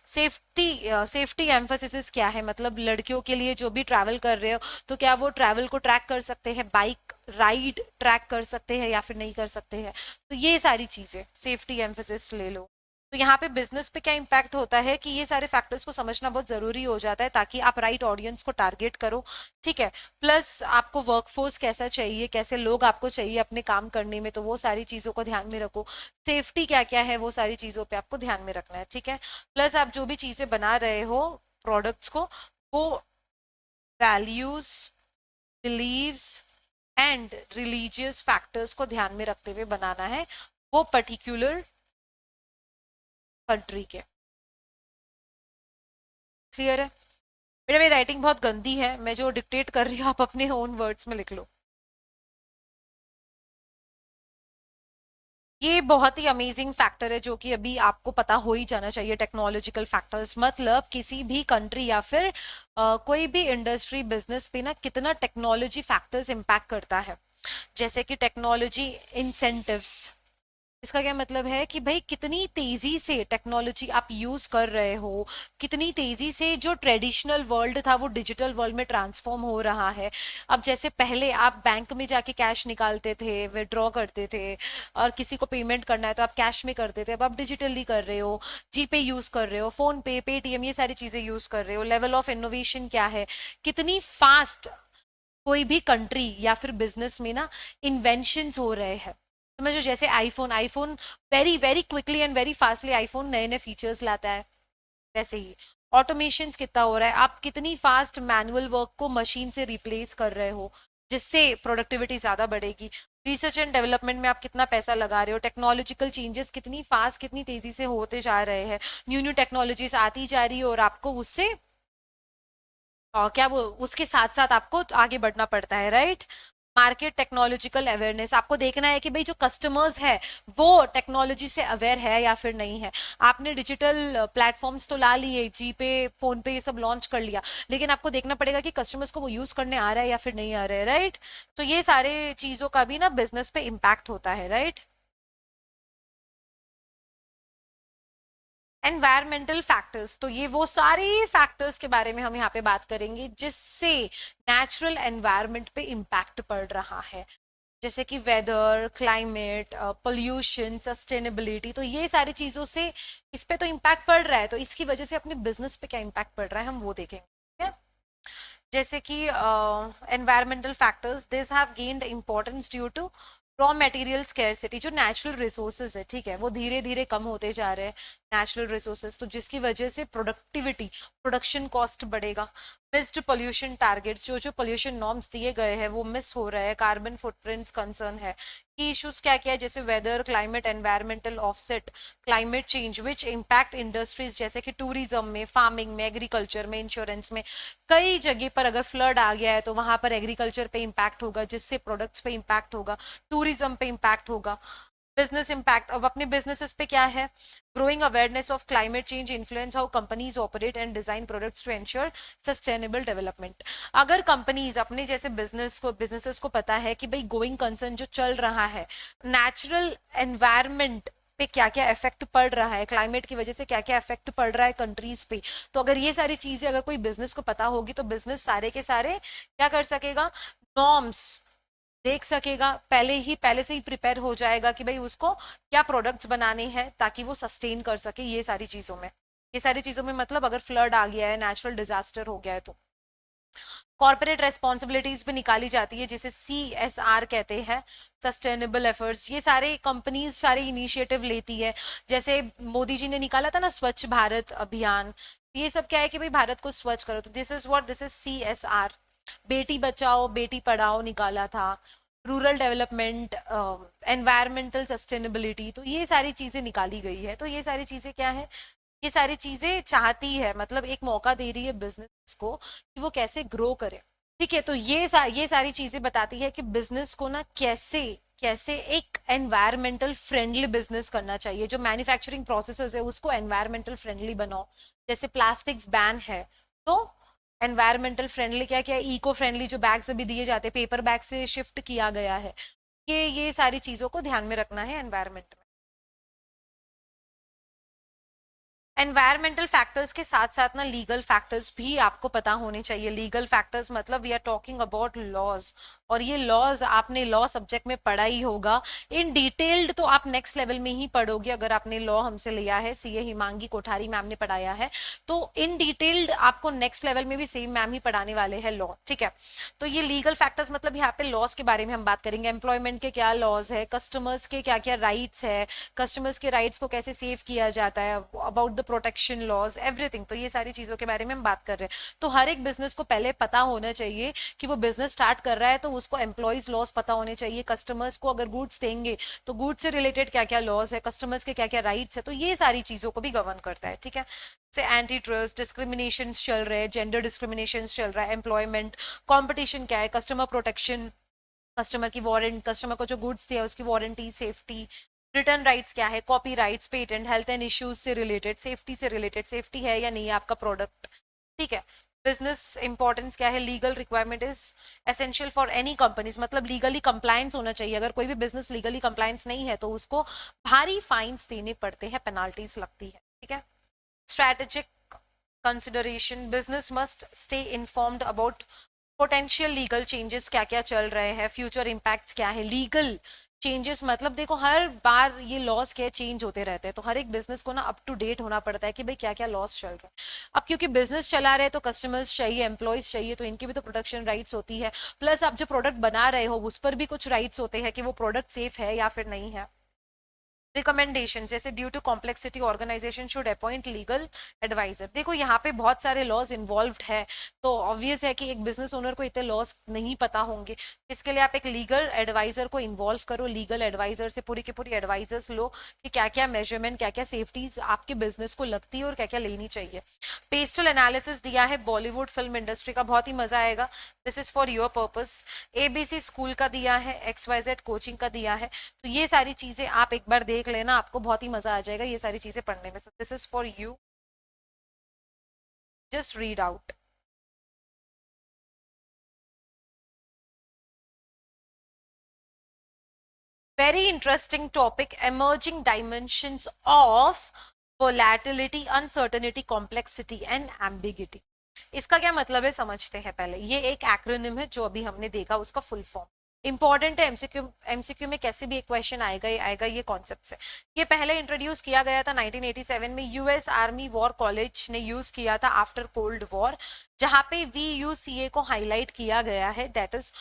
सेफ्टी, सेफ्टी एम्फोसिस क्या है, मतलब लड़कियों के लिए जो भी ट्रैवल कर रहे हो तो क्या वो ट्रैवल को ट्रैक कर सकते हैं, बाइक राइड ट्रैक कर सकते हैं या फिर नहीं कर सकते हैं, तो ये सारी चीजें सेफ्टी एम्फोसिस ले लो। तो यहाँ पे बिजनेस पे क्या इम्पैक्ट होता है कि ये सारे फैक्टर्स को समझना बहुत जरूरी हो जाता है ताकि आप राइट ऑडियंस को टारगेट करो, ठीक है। प्लस आपको वर्कफोर्स कैसा चाहिए, कैसे लोग आपको चाहिए अपने काम करने में, तो वो सारी चीजों को ध्यान में रखो। सेफ्टी क्या क्या है वो सारी चीजों पे आपको ध्यान में रखना है, ठीक है। प्लस आप जो भी चीजें बना रहे हो प्रोडक्ट्स को, वो values, beliefs and religious factors को ध्यान में रखते हुए बनाना है, वो पर्टिकुलर कंट्री के। क्लियर है? बेटा मेरी राइटिंग बहुत गंदी है, मैं जो डिक्टेट कर रही हूँ आप अपने ओन वर्ड्स में लिख लो। ये बहुत ही अमेजिंग फैक्टर है जो कि अभी आपको पता हो ही जाना चाहिए। टेक्नोलॉजिकल फैक्टर्स मतलब किसी भी कंट्री या फिर कोई भी इंडस्ट्री बिजनेस पे ना कितना टेक्नोलॉजी फैक्टर्स इम्पैक्ट करता है। जैसे कि टेक्नोलॉजी इंसेंटिव्स, इसका क्या मतलब है कि भाई कितनी तेजी से टेक्नोलॉजी आप यूज कर रहे हो, कितनी तेजी से जो ट्रेडिशनल वर्ल्ड था वो डिजिटल वर्ल्ड में ट्रांसफॉर्म हो रहा है। अब जैसे पहले आप बैंक में जाके कैश निकालते थे, विड्रॉ करते थे, और किसी को पेमेंट करना है तो आप कैश में करते थे, अब आप डिजिटली कर रहे हो, जीपे यूज कर रहे हो, फोन पे, पेटीएम, ये सारी चीजें यूज कर रहे हो। लेवल ऑफ इनोवेशन क्या है, कितनी फास्ट कोई भी कंट्री या फिर बिजनेस में ना इन्वेंशंस हो रहे हैं। समझो जैसे iPhone, iPhone very very quickly and very fastly iPhone नए नए फीचर्स लाता है। वैसे ही ऑटोमेशन कितना हो रहा है, आप कितनी फास्ट मैनुअल वर्क को मशीन से रिप्लेस कर रहे हो, जिससे प्रोडक्टिविटी ज्यादा बढ़ेगी। रिसर्च एंड डेवलपमेंट में आप कितना पैसा लगा रहे हो, टेक्नोलॉजिकल चेंजेस कितनी फास्ट कितनी तेजी से होते जा रहे हैं, न्यू न्यू टेक्नोलॉजीज आती जा रही है और आपको उससे और क्या वो उसके साथ साथ आपको आगे बढ़ना पड़ता है, राइट। मार्केट टेक्नोलॉजिकल अवेयरनेस, आपको देखना है कि भाई जो कस्टमर्स है वो टेक्नोलॉजी से अवेयर है या फिर नहीं है। आपने डिजिटल प्लेटफॉर्म्स तो ला लिए, जीपे, फोन पे, ये सब लॉन्च कर लिया, लेकिन आपको देखना पड़ेगा कि कस्टमर्स को वो यूज करने आ रहा है या फिर नहीं आ रहा है, राइट। तो ये सारे चीजों का भी ना बिजनेस पे इम्पैक्ट होता है, राइट। एनवायरमेंटल फैक्टर्स, तो ये वो सारे फैक्टर्स के बारे में हम यहाँ पे बात करेंगे जिससे नेचुरल एनवायरनमेंट पे इम्पैक्ट पड़ रहा है। जैसे कि वेदर, क्लाइमेट, पोल्यूशन, सस्टेनेबिलिटी, तो ये सारी चीजों से इस पे तो इम्पैक्ट पड़ रहा है, तो इसकी वजह से अपने बिजनेस पे क्या इम्पैक्ट पड़ रहा है हम वो देखेंगे, ठीक है। जैसे कि environmental factors, this have gained importance due to raw material scarcity, जो नेचुरल रिसोर्सेज है, ठीक है, वो धीरे धीरे कम होते जा रहे हैं नेचुरल रिसोर्सेज, तो जिसकी वजह से प्रोडक्टिविटी, प्रोडक्शन कॉस्ट बढ़ेगा। मिस्ड पोल्यूशन टारगेट्स, जो जो पोल्यूशन नॉर्म्स दिए गए हैं वो मिस हो रहे हैं। कार्बन फुटप्रिंट्स कंसर्न है। की इश्यूज क्या क्या है, जैसे weather, climate, environmental offset, climate change which impact industries, जैसे कि टूरिज्म में, फार्मिंग में, एग्रीकल्चर में, इंश्योरेंस में। कई जगह पर अगर फ्लड आ गया है तो वहां पर एग्रीकल्चर पे इम्पैक्ट होगा, जिससे प्रोडक्ट्स पे इम्पैक्ट होगा, टूरिज्म पे इम्पैक्ट होगा। बिजनेस इम्पैक्ट, अब अपने बिजनेसेस पे क्या है, growing awareness of climate change influence how companies operate and design products to ensure sustainable development. अगर कंपनीज अपने जैसे बिजनेसेस को पता है कि भाई गोइंग कंसर्न जो चल रहा है, नेचुरल एनवायरमेंट पे क्या क्या इफेक्ट पड़ रहा है, क्लाइमेट की वजह से क्या क्या इफेक्ट पड़ रहा है कंट्रीज पे, तो अगर ये सारी चीजें अगर कोई बिजनेस को पता होगी तो बिजनेस सारे के सारे क्या कर सकेगा, नॉर्म्स देख सकेगा, पहले से ही प्रिपेयर हो जाएगा कि भाई उसको क्या प्रोडक्ट्स बनाने हैं ताकि वो सस्टेन कर सके ये सारी चीजों में। ये सारी चीजों में मतलब अगर फ्लड आ गया है, नेचुरल डिजास्टर हो गया है, तो कॉर्पोरेट रेस्पॉन्सिबिलिटीज भी निकाली जाती है जिसे CSR कहते हैं, सस्टेनेबल एफर्ट्स। ये सारे कंपनीज सारे इनिशिएटिव लेती है, जैसे मोदी जी ने निकाला था ना स्वच्छ भारत अभियान, ये सब क्या है कि भाई भारत को स्वच्छ करो, तो this is CSR। Beti Bachao Beti Padhao निकाला था, रूरल डेवलपमेंट, एनवायरमेंटल सस्टेनेबिलिटी, तो ये सारी चीजें निकाली गई है। तो ये सारी चीजें क्या है, ये सारी चीजें चाहती है, मतलब एक मौका दे रही है बिजनेस को कि वो कैसे ग्रो करे। ठीक है, तो ये सारी चीजें बताती है कि बिजनेस को ना कैसे कैसे एक एनवायरमेंटल फ्रेंडली बिजनेस करना चाहिए, जो मैन्युफैक्चरिंग प्रोसेसेस है उसको एनवायरमेंटल फ्रेंडली बनाओ। जैसे प्लास्टिक्स बैन है, तो एनवायरमेंटल फ्रेंडली क्या क्या, इको फ्रेंडली जो बैग्स अभी दिए जाते हैं पेपर बैग से शिफ्ट किया गया है। ये सारी चीजों को ध्यान में रखना है एनवायरमेंट में। एनवायरमेंटल फैक्टर्स के साथ साथ ना लीगल फैक्टर्स भी आपको पता होने चाहिए। लीगल फैक्टर्स मतलब we are talking about laws, और ये लॉज आपने लॉ सब्जेक्ट में पढ़ा ही होगा इन डिटेल्ड, तो आप नेक्स्ट लेवल में ही पढ़ोगे अगर आपने लॉ हमसे लिया है, सीए हिमांगी कोठारी मैम ने पढ़ाया है, तो इन डिटेल्ड आपको नेक्स्ट लेवल में भी सेम मैम ही पढ़ाने वाले हैं लॉ, ठीक है। तो ये लीगल फैक्टर्स मतलब यहाँ पे लॉज के बारे में हम बात करेंगे, एम्प्लॉयमेंट के क्या लॉज है, कस्टमर्स के क्या क्या राइट्स है, कस्टमर्स के राइट्स को कैसे सेव किया जाता है, about the protection laws everything, तो ये सारी चीजों के बारे में हम बात कर रहे हैं। तो हर एक बिजनेस को पहले पता होना चाहिए कि वो बिजनेस स्टार्ट कर रहा है, तो उसको एम्प्लॉयज लॉज पता होने चाहिए, कस्टमर्स को अगर गुड्स देंगे तो गुड्स से रिलेटेड क्या क्या लॉज है, कस्टमर्स के क्या क्या राइट्स है, तो ये सारी चीजों को भी गवर्न करता है, ठीक है। से एंटी ट्रस्ट डिस्क्रिमिनेशन चल रहे हैं, जेंडर डिस्क्रिमिनेशन चल रहा है, एम्प्लॉयमेंट, कंपटीशन क्या है, कस्टमर प्रोटेक्शन, कस्टमर की वारंटी, कस्टमर को जो गुड्स दिया उसकी वारंटी, सेफ्टी, रिटर्न राइट्स क्या है, copy rights, patent, health and issues से रिलेटेड, सेफ्टी से रिलेटेड, सेफ्टी है या नहीं है आपका प्रोडक्ट, ठीक है। बिजनेस इंपॉर्टेंस क्या है, legal requirement is essential for any companies, मतलब लीगली कंप्लायंस होना चाहिए, अगर कोई भी बिजनेस लीगली कंप्लायंस नहीं है तो उसको भारी फाइन्स देने पड़ते हैं, पेनाल्टीज लगती है, ठीक है। Strategic consideration, business must stay informed about potential legal changes क्या क्या चल रहे हैं, फ्यूचर इम्पैक्ट्स क्या है, लीगल चेंजेस मतलब देखो हर बार ये लॉस क्या चेंज होते रहते हैं, तो हर एक बिजनेस को ना अप टू डेट होना पड़ता है कि भाई क्या क्या लॉस चल रहा है। अब क्योंकि बिजनेस चला रहे हैं तो कस्टमर्स चाहिए, एम्प्लॉयज चाहिए, तो इनकी भी तो प्रोडक्शन राइट्स होती है, प्लस आप जो प्रोडक्ट बना रहे हो उस पर भी कुछ राइट्स होते हैं कि वो प्रोडक्ट सेफ है या फिर नहीं है। रिकमेंडेशन जैसे due to complexity organisation should appoint legal adviser, देखो यहाँ पे बहुत सारे लॉज इन्वॉल्व्ड है, तो ऑब्वियस है कि एक बिजनेस ओनर को इतने लॉज नहीं पता होंगे, इसके लिए आप एक लीगल एडवाइजर को इन्वॉल्व करो, लीगल एडवाइजर से पूरी की पूरी एडवाइजर्स लो कि क्या क्या मेजरमेंट, क्या क्या सेफ्टीज आपके बिजनेस को लगती है और क्या क्या लेनी चाहिए। पेस्टल एनालिसिस दिया है बॉलीवुड फिल्म इंडस्ट्री का, बहुत ही मजा आएगा, this is for your purpose. ABC school का दिया है, XYZ कोचिंग का दिया है, तो ये सारी चीजें आप एक बार देख लेना, आपको बहुत ही मजा आ जाएगा ये सारी चीजें पढ़ने में, so this is for you, just read out. Very interesting topic, emerging dimensions of volatility, uncertainty, complexity and ambiguity। इसका क्या मतलब है समझते हैं पहले, ये एक एक्रोनिम है जो अभी हमने देखा, उसका फुल फॉर्म इंपॉर्टेंट है, एमसीक्यू एमसीक्यू में कैसे भी एक क्वेश्चन आएगा, ये आएगा, ये कॉन्सेप्ट है। ये पहले इंट्रोड्यूस किया गया था 1987 में, यूएस आर्मी वॉर कॉलेज ने यूज किया था आफ्टर कोल्ड वॉर, जहां पे VUCA को हाईलाइट किया गया है, that is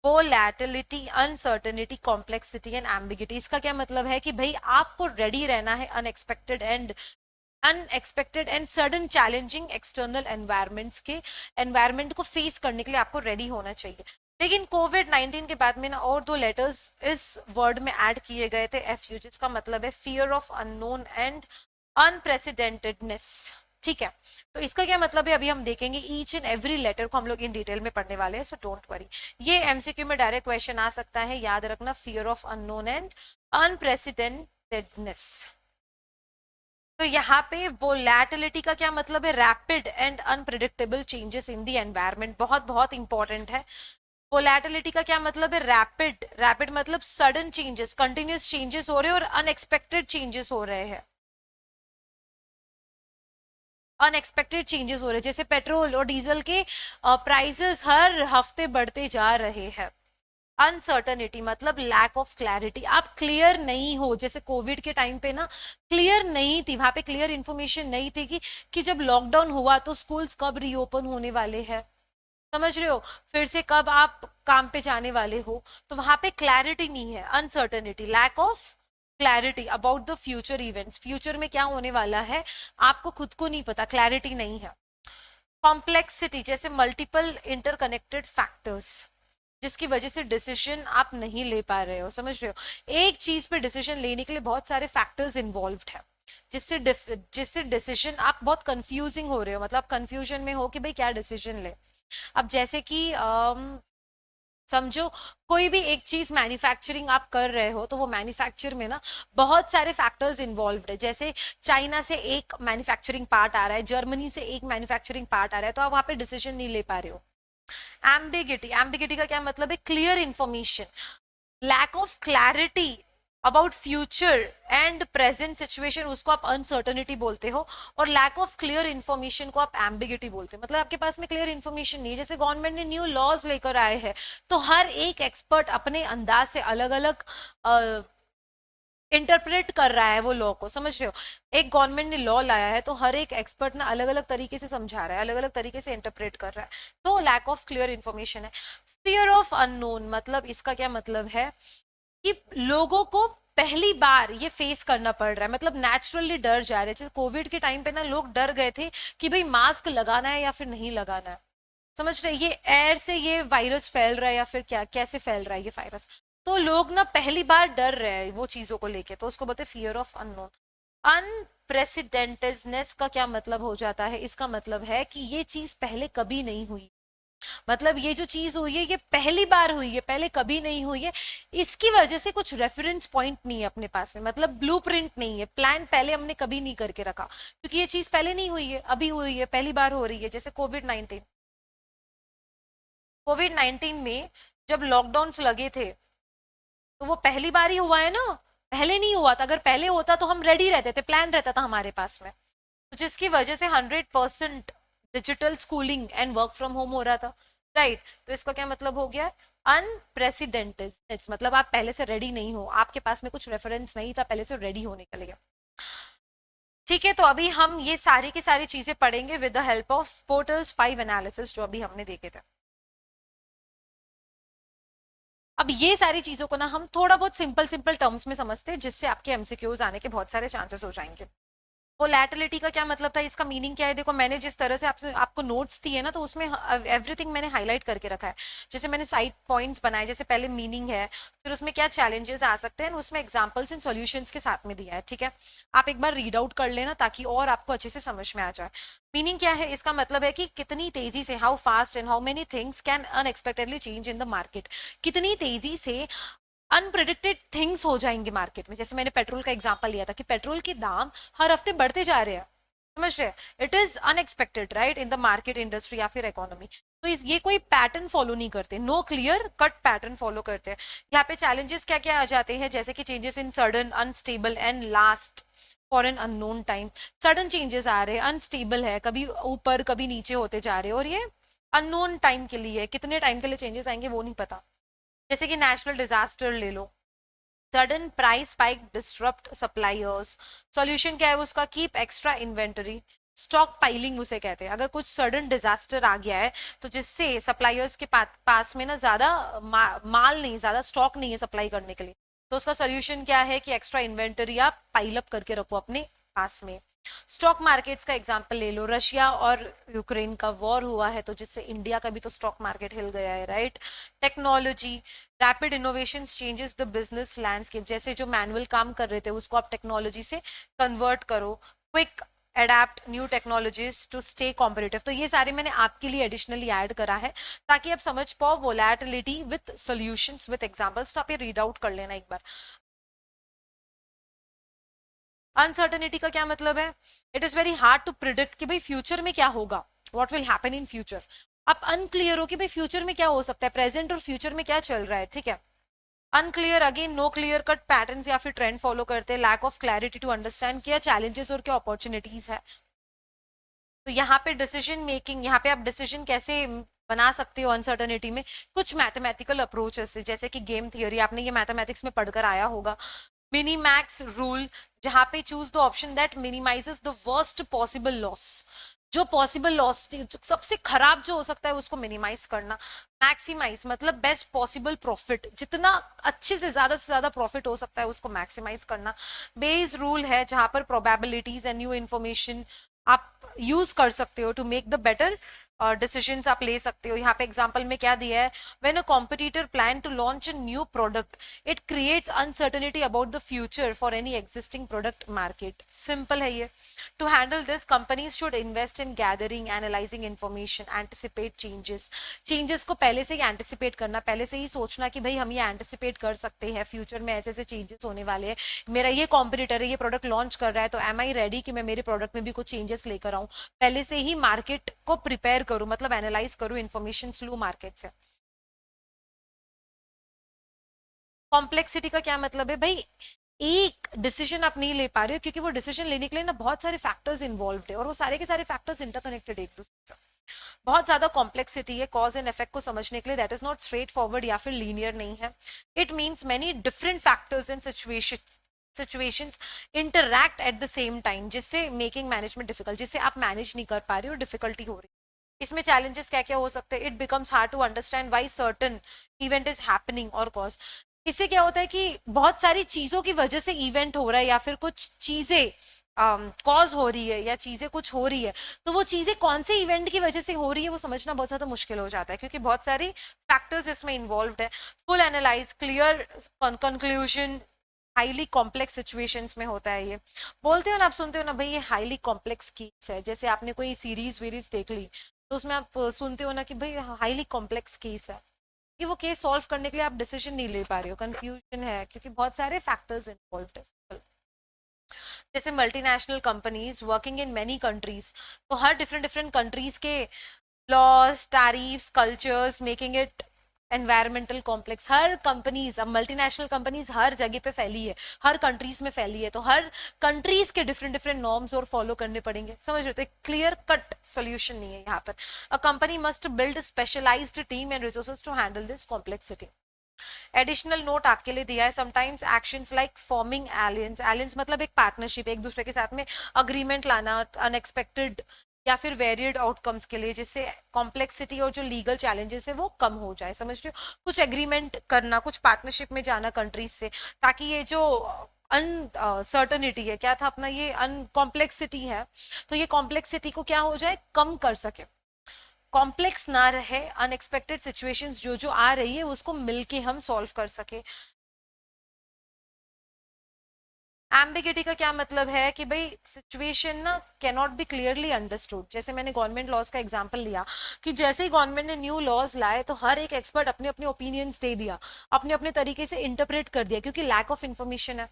volatility, uncertainty, complexity and ambiguity. इसका क्या मतलब है कि भाई आपको रेडी रहना है unexpected and sudden challenging external environment को फेस करने के लिए आपको रेडी होना चाहिए। लेकिन कोविड-19 के बाद में ना और दो लेटर्स इस वर्ड में ऐड किए गए थे, FU, जिसका मतलब है फियर ऑफ अननोन एंड अनप्रेसिडेंटेडनेस, ठीक है। तो इसका क्या मतलब है अभी हम देखेंगे, ईच एंड एवरी लेटर को हम लोग इन डिटेल में पढ़ने वाले हैं, सो डोंट वरी। ये एमसीक्यू में डायरेक्ट क्वेश्चन आ सकता है, याद रखना, फियर ऑफ अननोन एंड अनप्रेसिडेंटेडनेस। तो यहाँ पे वोलैटिलिटी का क्या मतलब है, rapid and unpredictable changes in the environment, बहुत बहुत इंपॉर्टेंट है। वोलैटिलिटी का क्या मतलब है, रैपिड मतलब सडन चेंजेस, कंटिन्यूस चेंजेस हो रहे हैं और अनएक्सपेक्टेड चेंजेस हो रहे हैं, अनएक्सपेक्टेड चेंजेस हो रहे हैं, जैसे पेट्रोल और डीजल के प्राइसेस हर हफ्ते बढ़ते जा रहे हैं। अनसर्टनिटी मतलब लैक ऑफ क्लैरिटी, आप क्लियर नहीं हो, जैसे कोविड के टाइम पे ना क्लियर नहीं थी, वहां पे क्लियर इंफॉर्मेशन नहीं थी कि जब लॉकडाउन हुआ तो स्कूल्स कब रीओपन होने वाले हैं, समझ रहे हो, फिर से कब आप काम पे जाने वाले हो, तो वहां पे क्लैरिटी नहीं है, uncertainty, lack of clarity about the future events, future में क्या होने वाला है आपको खुद को नहीं पता, क्लैरिटी नहीं है। कॉम्प्लेक्सिटी जैसे मल्टीपल इंटरकनेक्टेड फैक्टर्स, जिसकी वजह से डिसीजन आप नहीं ले पा रहे हो, समझ रहे हो, एक चीज पे डिसीजन लेने के लिए बहुत सारे फैक्टर्स इन्वॉल्व्ड है, जिससे डिसीजन आप बहुत कंफ्यूजिंग हो रहे हो, मतलब कंफ्यूजन में हो कि भाई क्या डिसीजन ले। अब जैसे कि समझो कोई भी एक चीज मैन्युफैक्चरिंग आप कर रहे हो, तो वो मैन्युफैक्चर में ना बहुत सारे फैक्टर्स इन्वॉल्व्ड है, जैसे चाइना से एक मैन्युफैक्चरिंग पार्ट आ रहा है, जर्मनी से एक मैन्युफैक्चरिंग पार्ट आ रहा है, तो आप वहां पे डिसीजन नहीं ले पा रहे हो। एम्बिगिटी का क्या मतलब है, clear information, lack of clarity about future and present situation उसको आप अनसर्टनिटी बोलते हो, और लैक ऑफ क्लियर इन्फॉर्मेशन को आप एम्बिगिटी बोलते हो। मतलब आपके पास में क्लियर इन्फॉर्मेशन नहीं है। जैसे गवर्नमेंट ने न्यू लॉज लेकर आए हैं, तो हर एक एक्सपर्ट अपने अंदाज से अलग अलग इंटरप्रेट कर रहा है वो लॉ को, समझ रहे हो। एक गवर्नमेंट ने लॉ लाया है तो हर एक एक्सपर्ट ना अलग अलग तरीके से समझा रहा है, अलग अलग तरीके से इंटरप्रेट कर रहा है, तो लैक ऑफ क्लियर इन्फॉर्मेशन है। फियर ऑफ अननोन, मतलब इसका क्या मतलब है कि लोगों को पहली बार ये फेस करना पड़ रहा है, मतलब नेचुरली डर जा रहे हैं। जैसे कोविड के टाइम पे ना लोग डर गए थे कि भाई मास्क लगाना है या फिर नहीं लगाना है, समझ रहे, ये एयर से ये वायरस फैल रहा है या फिर क्या, कैसे फैल रहा है ये वायरस। तो लोग ना पहली बार डर रहे हैं वो चीजों को लेके, तो उसको बोलते हैं फियर ऑफ अननोन। अनप्रेसिडेंटेडनेस का क्या मतलब हो जाता है, इसका मतलब है कि ये चीज पहले कभी नहीं हुई, मतलब ये जो चीज हुई है ये पहली बार हुई है, पहले कभी नहीं हुई है। इसकी वजह से कुछ रेफरेंस पॉइंट नहीं है अपने पास में, मतलब ब्लूप्रिंट नहीं है, प्लान पहले हमने कभी नहीं करके रखा, क्योंकि ये चीज पहले नहीं हुई है, अभी हुई है, पहली बार हो रही है। जैसे कोविड 19, कोविड 19 में जब लॉकडाउन लगे थे तो वो पहली बार ही हुआ है ना, पहले नहीं हुआ था। अगर पहले होता तो हम रेडी रहते थे, प्लान रहता था हमारे पास में, तो जिसकी वजह से 100% digital schooling and work from home हो रहा था, राइट। तो इसका क्या मतलब हो गया, अनप्रेसिडेंटेड, मतलब आप पहले से रेडी नहीं हो, आपके पास में कुछ रेफरेंस नहीं था पहले से रेडी होने के लिए। ठीक है, तो अभी हम ये सारी की सारी चीजें पढ़ेंगे with the help of porters 5 analysis जो अभी हमने देखे थे। अब ये सारी चीजों को ना हम थोड़ा बहुत सिंपल सिंपल टर्म्स में समझते हैं, जिससे आपके एमसीक्यूज आने के बहुत सारे चांसेस हो जाएंगे। वोलैटिलिटी का क्या मतलब था, इसका मीनिंग क्या है, देखो मैंने जिस तरह से आपसे आपको नोट्स दिए ना, तो उसमें एवरीथिंग मैंने हाईलाइट करके रखा है। जैसे मैंने साइड पॉइंट्स बनाए, जैसे पहले मीनिंग है, फिर उसमें क्या चैलेंजेस आ सकते हैं, उसमें एग्जांपल्स एंड सॉल्यूशंस के साथ में दिया है, ठीक है। आप एक बार रीड आउट कर लेना ताकि और आपको अच्छे से समझ में आ जाए। मीनिंग क्या है, इसका मतलब है कि कितनी तेजी से, how fast and how many things can unexpectedly change in the market, कितनी तेजी से अनप्रिडिक्टेड थिंग्स हो जाएंगे मार्केट में। जैसे मैंने पेट्रोल का एग्जांपल लिया था कि पेट्रोल के दाम हर हफ्ते बढ़ते जा रहे हैं, समझ रहे हैं, it is unexpected right in the market industry या फिर इकोनॉमी। तो इस ये कोई पैटर्न फॉलो नहीं करते, no clear cut pattern follow करते हैं। यहाँ पे चैलेंजेस क्या क्या आ जाते हैं, जैसे कि changes in sudden, unstable and last for an unknown time. Sudden changes आ रहे हैं, अनस्टेबल है, कभी ऊपर कभी नीचे होते जा रहे हैं, और ये अननोन टाइम के लिए, कितने टाइम के लिए चेंजेस आएंगे वो नहीं पता। जैसे कि नेशनल डिजास्टर ले लो, sudden price spike disrupt suppliers. Solution क्या है उसका, keep extra inventory, stockpiling उसे कहते हैं। अगर कुछ सडन डिजास्टर आ गया है तो जिससे सप्लायर्स के पास में ना ज्यादा माल नहीं, ज्यादा स्टॉक नहीं है सप्लाई करने के लिए, तो उसका सोल्यूशन क्या है कि एक्स्ट्रा इन्वेंटरी आप पाइल अप करके रखो अपने पास में। स्टॉक मार्केट्स का एग्जांपल ले लो, रशिया और यूक्रेन का वॉर हुआ है तो जिससे इंडिया का भी तो स्टॉक मार्केट हिल गया है, right. Technology, rapid innovation changes the business landscape, जैसे जो मैनुअल काम कर रहे थे उसको आप टेक्नोलॉजी से कन्वर्ट करो। Quick adapt new technologies to stay competitive. तो ये सारे मैंने आपके लिए एडिशनली ऐड करा है ताकि आप समझ पाओ volatility with solutions with examples. तो आप ये रीड आउट कर लेना एक बार। अनसर्टेनिटी का क्या मतलब है, it is very hard to predict कि भाई फ्यूचर में क्या होगा, what will happen in future. आप अनक्लियर हो कि भाई फ्यूचर में क्या हो सकता है, प्रेजेंट और फ्यूचर में क्या चल रहा है, ठीक है। Unclear, again no clear cut patterns या फिर ट्रेंड फॉलो करते हैं। Lack of clarity to understand क्या चैलेंजेस और क्या अपॉर्चुनिटीज है। तो यहाँ पे डिसीजन मेकिंग, यहाँ पे आप डिसीजन कैसे बना सकते हो अनसर्टनिटी में, कुछ मैथमेटिकल अप्रोचेस, जैसे कि गेम थियोरी, आपने ये मैथमेटिक्स में पढ़कर आया होगा। मिनीमैक्स रूल, जहां पे choose the option that minimises the worst possible loss, जो पॉसिबल लॉस सबसे खराब जो हो सकता है उसको मिनिमाइज करना। मैक्सिमाइज मतलब बेस्ट पॉसिबल प्रॉफिट, जितना अच्छे से ज्यादा प्रॉफिट हो सकता है उसको मैक्सिमाइज करना। बेस रूल है जहां पर प्रोबेबिलिटीज एंड न्यू इन्फॉर्मेशन आप यूज कर सकते हो to make the better decisions आप ले सकते हो। यहाँ पे एग्जांपल में क्या दिया है, when a competitor plan to launch a new product it creates uncertainty about the future for any existing product market. Simple है ये। To handle this companies should invest in gathering, analysing information, anticipate changes. Changes को पहले से ही anticipate करना, पहले से ही सोचना कि भाई हम ये एंटिसिपेट कर सकते हैं, फ्यूचर में ऐसे ऐसे चेंजेस होने वाले हैं, मेरा ये कॉम्पिटिटर है ये प्रोडक्ट लॉन्च कर रहा है तो एम आई रेडी कि मैं मेरे प्रोडक्ट में भी कुछ चेंजेस लेकर आऊं। पहले से ही मार्केट को प्रिपेयर करूं, मतलब एनालाइज करूं, इन्फॉर्मेशन लूं मार्केट से। कॉम्प्लेक्सिटी का क्या मतलब है भाई, एक डिसीजन आप नहीं ले पा रहे हो, क्योंकि वो डिसीजन लेने के लिए ना बहुत सारे फैक्टर्स इन्वॉल्व है, और वो सारे के सारे फैक्टर्स इंटरकनेक्टेड एक दूसरे से। बहुत ज्यादा कॉम्प्लेक्सिटी है कॉज एंड इफेक्ट को समझने के लिए, that is not straight forward या फिर लीनियर नहीं है। It means many different factors and situations interact at the same time, जिससे मेकिंग मैनेजमेंट डिफिकल्ट, जिससे आप मैनेज नहीं कर पा रहे हो, डिफिकल्टी हो रही है। इसमें चैलेंजेस क्या क्या हो सकते हैं? It becomes hard to understand why certain event is happening और कॉज। इससे क्या होता है कि बहुत सारी चीजों की वजह से इवेंट हो रहा है, या फिर कुछ चीजें कॉज हो रही है, या चीजें कुछ हो रही है, तो वो चीजें कौन से इवेंट की वजह से हो रही है वो समझना बहुत ज्यादा मुश्किल हो जाता है, क्योंकि बहुत सारी फैक्टर्स इसमें इन्वॉल्व है। Full analyse, clear conclusion highly complex situations में होता है ये। बोलते हो ना, आप सुनते हो ना भाई ये हाईली कॉम्प्लेक्स केस है, जैसे आपने कोई सीरीज वीरीज देख ली तो उसमें आप सुनते हो ना कि भाई हाईली कॉम्प्लेक्स केस है, कि वो केस सॉल्व करने के लिए आप डिसीजन नहीं ले पा रहे हो, कंफ्यूजन है, क्योंकि बहुत सारे फैक्टर्स इन्वॉल्व है। जैसे multinational companies working in many countries, तो हर डिफरेंट डिफरेंट कंट्रीज के laws, tariffs, cultures making it environmental complex. हर कंपनीज, अब मल्टीनेशनल कंपनीज हर जगह पे फैली है, हर कंट्रीज में फैली है, तो हर कंट्रीज के डिफरेंट डिफरेंट नॉर्म्स और फॉलो करने पड़ेंगे, समझ रहे हो? तो एक क्लियर कट सॉल्यूशन नहीं है यहाँ पर। A company must build specialised team and resources to handle this complexity. Additional note आपके लिए दिया है, sometimes actions like forming alliances, alliances मतलब एक पार्टनरशिप, एक दूसरे के साथ में अग्रीमेंट लाना अनएक्सपेक्टेड या फिर वेरियड आउटकम्स के लिए, जिससे कॉम्प्लेक्सिटी और जो लीगल चैलेंजेस है वो कम हो जाए, समझ रहे हो? कुछ एग्रीमेंट करना, कुछ पार्टनरशिप में जाना कंट्रीज से, ताकि ये जो अनसर्टनिटी है, क्या था अपना ये कॉम्प्लेक्सिटी है, तो ये कॉम्प्लेक्सिटी को क्या हो जाए, कम कर सके, कॉम्प्लेक्स ना रहे, अनएक्सपेक्टेड सिचुएशंस जो जो आ रही है उसको मिलके हम सॉल्व कर सके। एम्बिगिटी का क्या मतलब है कि भाई सिचुएशन ना can not be clearly understood. जैसे मैंने गवर्नमेंट लॉज का एग्जांपल लिया, कि जैसे ही गवर्नमेंट ने न्यू लॉज लाए तो हर एक एक्सपर्ट अपने अपने ओपिनियंस दे दिया, अपने अपने तरीके से इंटरप्रेट कर दिया, क्योंकि लैक ऑफ इन्फॉर्मेशन है,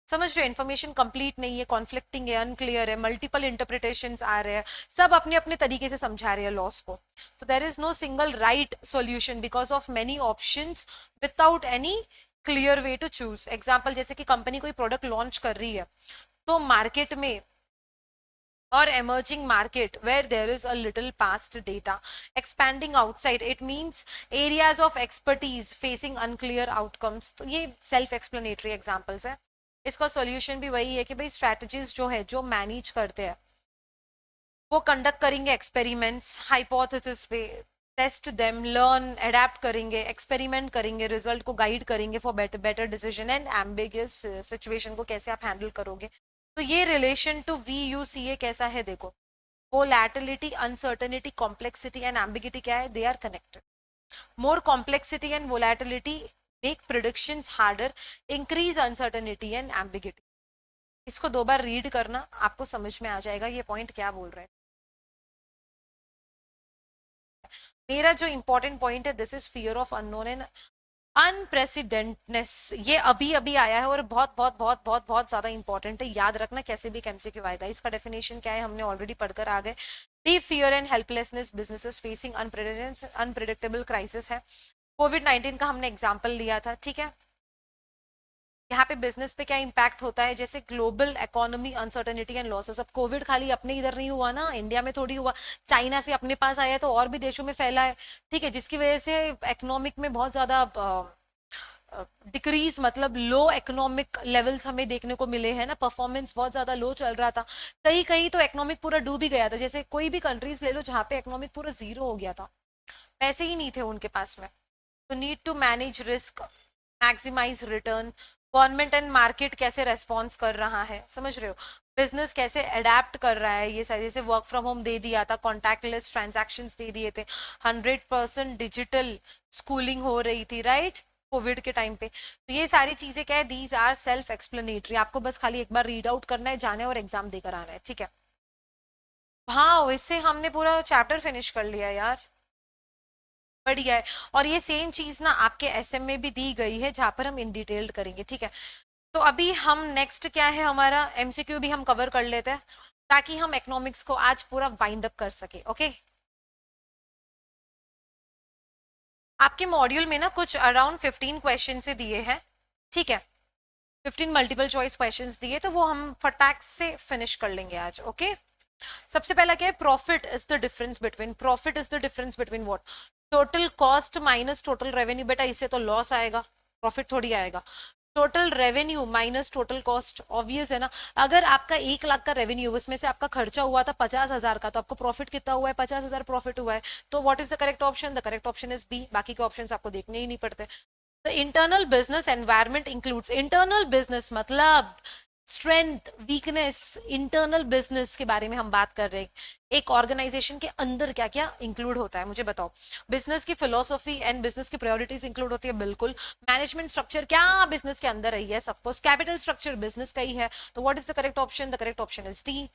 समझ रहे हो? इन्फॉर्मेशन कंप्लीट नहीं है, कॉन्फ्लिक्टिंग है, अनक्लियर है, मल्टीपल इंटरप्रिटेशंस आ रहे हैं, सब अपने अपने तरीके से समझा रहे हैं लॉस को। तो there is no single right solution because of many options without any clear way to choose. Example, जैसे कि कंपनी कोई प्रोडक्ट लॉन्च कर रही है, तो मार्केट में or emerging market where there is a little past data, expanding outside, it means areas of expertise facing unclear outcomes। तो ये सेल्फ एक्सप्लेनेटरी एग्जांपल्स है। इसका सॉल्यूशन भी वही है कि भाई स्ट्रेटजीज जो है, जो मैनेज करते हैं, वो कंडक्ट करेंगे एक्सपेरिमेंट्स हाइपोथेसिस पे, टेस्ट देम, लर्न, अडेप्ट करेंगे, एक्सपेरिमेंट करेंगे, रिजल्ट को गाइड करेंगे for better better decision and ambiguous situation को कैसे आप हैंडल करोगे। तो ये relation to V U C A कैसा है देखो, volatility, uncertainty, complexity and ambiguity क्या है, they are connected. More complexity and volatility make predictions harder, increase uncertainty and ambiguity. इसको दो बार रीड करना, आपको समझ में आ जाएगा ये पॉइंट क्या बोल रहे हैं। मेरा जो इंपॉर्टेंट पॉइंट है, this is fear of unknown and unprecedentedness. ये अभी अभी आया है और बहुत बहुत बहुत बहुत बहुत ज्यादा इंपॉर्टेंट है, याद रखना कैसे भी एमसीक्यू आएगा। इसका डेफिनेशन क्या है हमने ऑलरेडी पढ़कर आ गए। Deep fear and helplessness businesses facing unpredictable crisis है। कोविड-19 का हमने एग्जाम्पल लिया था, ठीक है? यहाँ पे बिजनेस पे क्या इम्पैक्ट होता है, जैसे global economy uncertainty and losses. अब कोविड खाली अपने इधर नहीं हुआ ना, इंडिया में थोड़ी हुआ, चाइना से अपने पास आया तो और भी देशों में फैला है, ठीक है? जिसकी वजह से इकोनॉमिक में बहुत ज्यादा डिक्रीज, मतलब लो इकोनॉमिक लेवल्स हमें देखने को मिले हैं ना, परफॉर्मेंस बहुत ज्यादा लो चल रहा था, कहीं कहीं तो इकोनॉमिक पूरा डूब ही गया था। जैसे कोई भी कंट्रीज ले लो जहाँ पे इकोनॉमिक पूरा जीरो हो गया था, पैसे ही नहीं थे उनके पास में। तो need to manage risk, maximise return. Government and market कैसे रेस्पॉन्स कर रहा है, समझ रहे हो? बिजनेस कैसे अडेप्ट कर रहा है, ये सारी, जैसे वर्क फ्रॉम होम दे दिया था, कॉन्टैक्टलेस ट्रांजैक्शन दे दिए थे, 100% डिजिटल स्कूलिंग हो रही थी, राइट? कोविड के टाइम पे। तो ये सारी चीजें क्या है, दीज आर सेल्फ एक्सप्लेनेटरी, आपको बस खाली एक बार रीड आउट करना है, जाना है और एग्जाम देकर आना है, ठीक है? हाँ, इससे हमने पूरा चैप्टर फिनिश कर लिया यार, बढ़िया है। और ये सेम चीज ना आपके एसएम में भी दी गई है, जहां पर हम इन डिटेल्ड करेंगे, ठीक है? तो अभी हम नेक्स्ट क्या है हमारा, एमसीक्यू भी हम कवर कर लेते हैं, ताकि हम इकोनॉमिक्स को आज पूरा वाइंड अप कर सके, ओके? आपके मॉड्यूल में ना कुछ अराउंड 15 क्वेश्चन से दिए हैं, ठीक है? 15 मल्टीपल चॉइस क्वेश्चंस दिए, तो वो हम फटाक से फिनिश कर लेंगे आज। ओके, सबसे पहला क्या है, profit is the difference between, profit is the difference between what, total cost minus total revenue. बेटा इससे तो लॉस आएगा, प्रॉफिट थोड़ी आएगा। Total revenue minus total cost, obvious है ना। अगर आपका 1 लाख का रेवेन्यू, उसमें से आपका खर्चा हुआ था 50,000 का, तो आपको प्रॉफिट कितना हुआ है, 50,000 प्रॉफिट हुआ है। तो what is the correct option, the correct option is B. बाकी के ऑप्शंस आपको देखने ही नहीं पड़ते। The internal business environment includes, internal business मतलब स्ट्रेंथ वीकनेस, इंटरनल बिजनेस के बारे में हम बात कर रहे हैं। एक ऑर्गेनाइजेशन के अंदर क्या क्या इंक्लूड होता है, मुझे बताओ। बिजनेस की फिलोसॉफी एंड बिजनेस की प्रायोरिटीज इंक्लूड होती है, बिल्कुल। मैनेजमेंट स्ट्रक्चर क्या बिजनेस के अंदर है, yes of course. Capital structure business का ही है, तो what is the correct option, the correct option is D.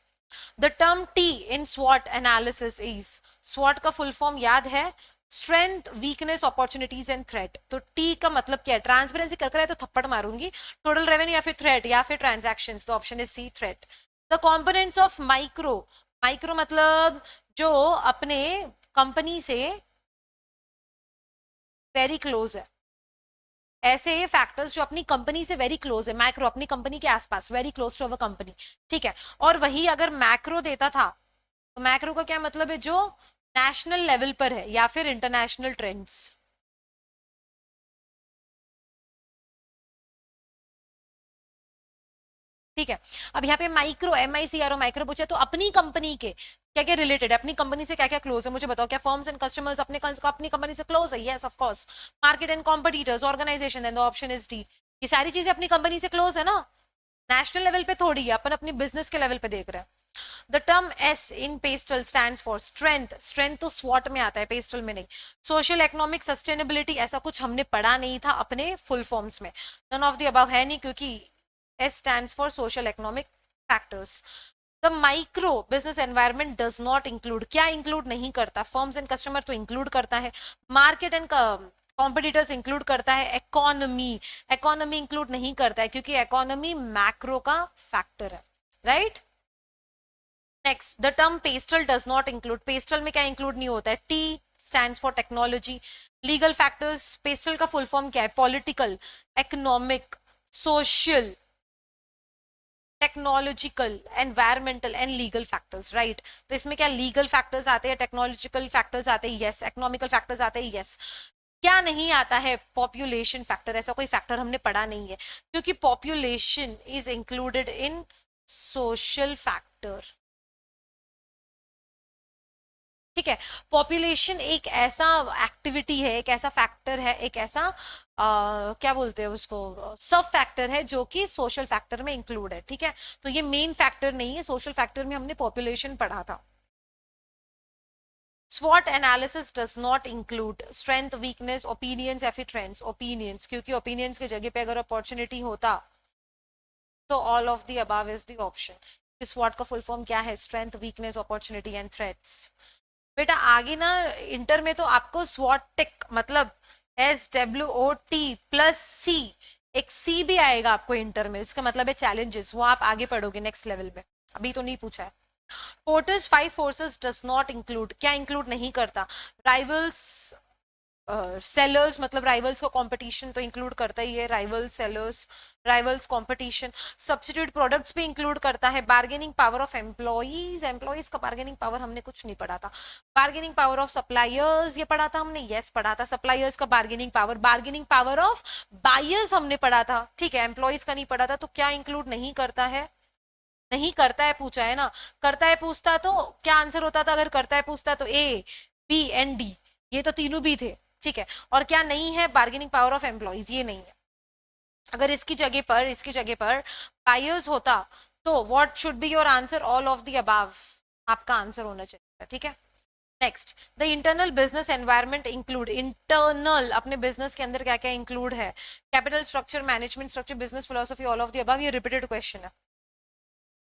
The term T in स्वॉट एनालिसिस इज, स्वॉट का फुल फॉर्म याद है, strength weakness opportunities and threat. तो टी का मतलब क्या है, ट्रांसपेरेंसी कर रहा है तो थप्पड़ मारूंगी। टोटल रेवेन्यू या फिर थ्रेट या फिर ट्रांजैक्शंस, तो option is C, threat. The components of micro, micro मतलब जो अपने कंपनी से वेरी क्लोज है, ऐसे फैक्टर्स जो अपनी कंपनी से वेरी क्लोज है। मैक्रो अपनी कंपनी के आसपास, very close to our company, ठीक है। और वही अगर मैक्रो देता था, तो मैक्रो का क्या मतलब है, जो नेशनल लेवल पर है या फिर इंटरनेशनल ट्रेंड्स, ठीक है। अब यहाँ पे माइक्रो, MICRO माइक्रो पूछा, तो अपनी कंपनी के क्या क्या रिलेटेड है, अपनी कंपनी से क्या क्या क्लोज है, मुझे बताओ। क्या फर्म्स एंड कस्टमर्स अपनी कंपनी से क्लोज है, yes of course. Market and competitors, organisation, then the option is D. ये सारी चीजें अपनी कंपनी से क्लोज है ना, नेशनल लेवल पे थोड़ी है, अपन अपनी बिजनेस के लेवल पे देख रहे हैं। The term S in pastel stands for strength, strength तो स्वॉट में आता है, पेस्टल में नहीं। सोशल इकोनॉमिक सस्टेनेबिलिटी, ऐसा कुछ हमने पढ़ा नहीं था अपने फुल फॉर्म्स में, नन ऑफ द अबव है नहीं, क्योंकि S stands for social economic factors. The micro business environment does not include, क्या include नहीं करता, firms and customer तो include करता है, market and competitors include करता है, economy, economy include नहीं करता है, क्योंकि economy macro का factor है, right? Next, the term pastel does not include, pastel में क्या include नहीं होता है, T stands for technology. Legal factors, pastel का full form क्या है, political, economic, social, technological, environmental and legal factors, right. तो इसमें क्या लीगल फैक्टर्स आते हैं, टेक्नोलॉजिकल फैक्टर्स आते हैं, यस। इकोनॉमिकल फैक्टर्स आते हैं, यस। क्या नहीं आता है, पॉपुलेशन फैक्टर, ऐसा कोई फैक्टर हमने पढ़ा नहीं है, क्योंकि population is included in social factor, ठीक है। पॉपुलेशन एक ऐसा एक्टिविटी है, एक ऐसा फैक्टर है, एक ऐसा क्या बोलते हैं उसको, सब फैक्टर है जो कि सोशल फैक्टर में इंक्लूड है, ठीक है। तो ये मेन फैक्टर नहीं है, सोशल फैक्टर में हमने पॉपुलेशन पढ़ा था। SWOT analysis does not include strength, weakness, opinions या फिर ट्रेंड्स, ओपिनियंस, क्योंकि ओपिनियंस की जगह पे अगर अपॉर्चुनिटी होता तो all of the above is the option. SWOT का फुल फॉर्म क्या है, strength, weakness, opportunity and threats. बेटा आगे ना इंटर में तो आपको स्वॉट टिक मतलब SWOT+C, एक C भी आएगा आपको इंटर में, इसका मतलब है चैलेंजेस, वो आप आगे पढ़ोगे नेक्स्ट लेवल में, अभी तो नहीं पूछा है। Porters 5 forces does not include, क्या इंक्लूड नहीं करता, राइवल्स, सेलर्स मतलब राइवल्स का कंपटीशन तो इंक्लूड करता ही है, rivals, sellers, rivals, competition. Substitute products भी इंक्लूड करता है। Bargaining power of employees, employees का बार्गेनिंग पावर हमने कुछ नहीं पढ़ा था। बार्गेनिंग पावर ऑफ सप्लायर्स, ये पढ़ा था हमने, यस पढ़ा था। सप्लायर्स का bargaining power, bargaining power of buyers हमने पढ़ा था, ठीक है। एम्प्लॉइज का नहीं पढ़ा था, तो क्या इंक्लूड नहीं करता है, नहीं करता है पूछा है ना, करता है पूछता तो क्या आंसर होता था, अगर करता है पूछता तो A, B and D, ये तो तीनों भी थे, ठीक है। और क्या नहीं है, बार्गेनिंग पावर ऑफ एम्प्लॉइज, ये नहीं है। अगर इसकी जगह पर बायर्स होता तो what should be your answer, all of the above आपका आंसर होना चाहिए, ठीक है। Next, the internal business environment include, internal अपने बिजनेस के अंदर क्या क्या इंक्लूड है, capital structure, management structure, business philosophy, all of the above, ये रिपीटेड क्वेश्चन है।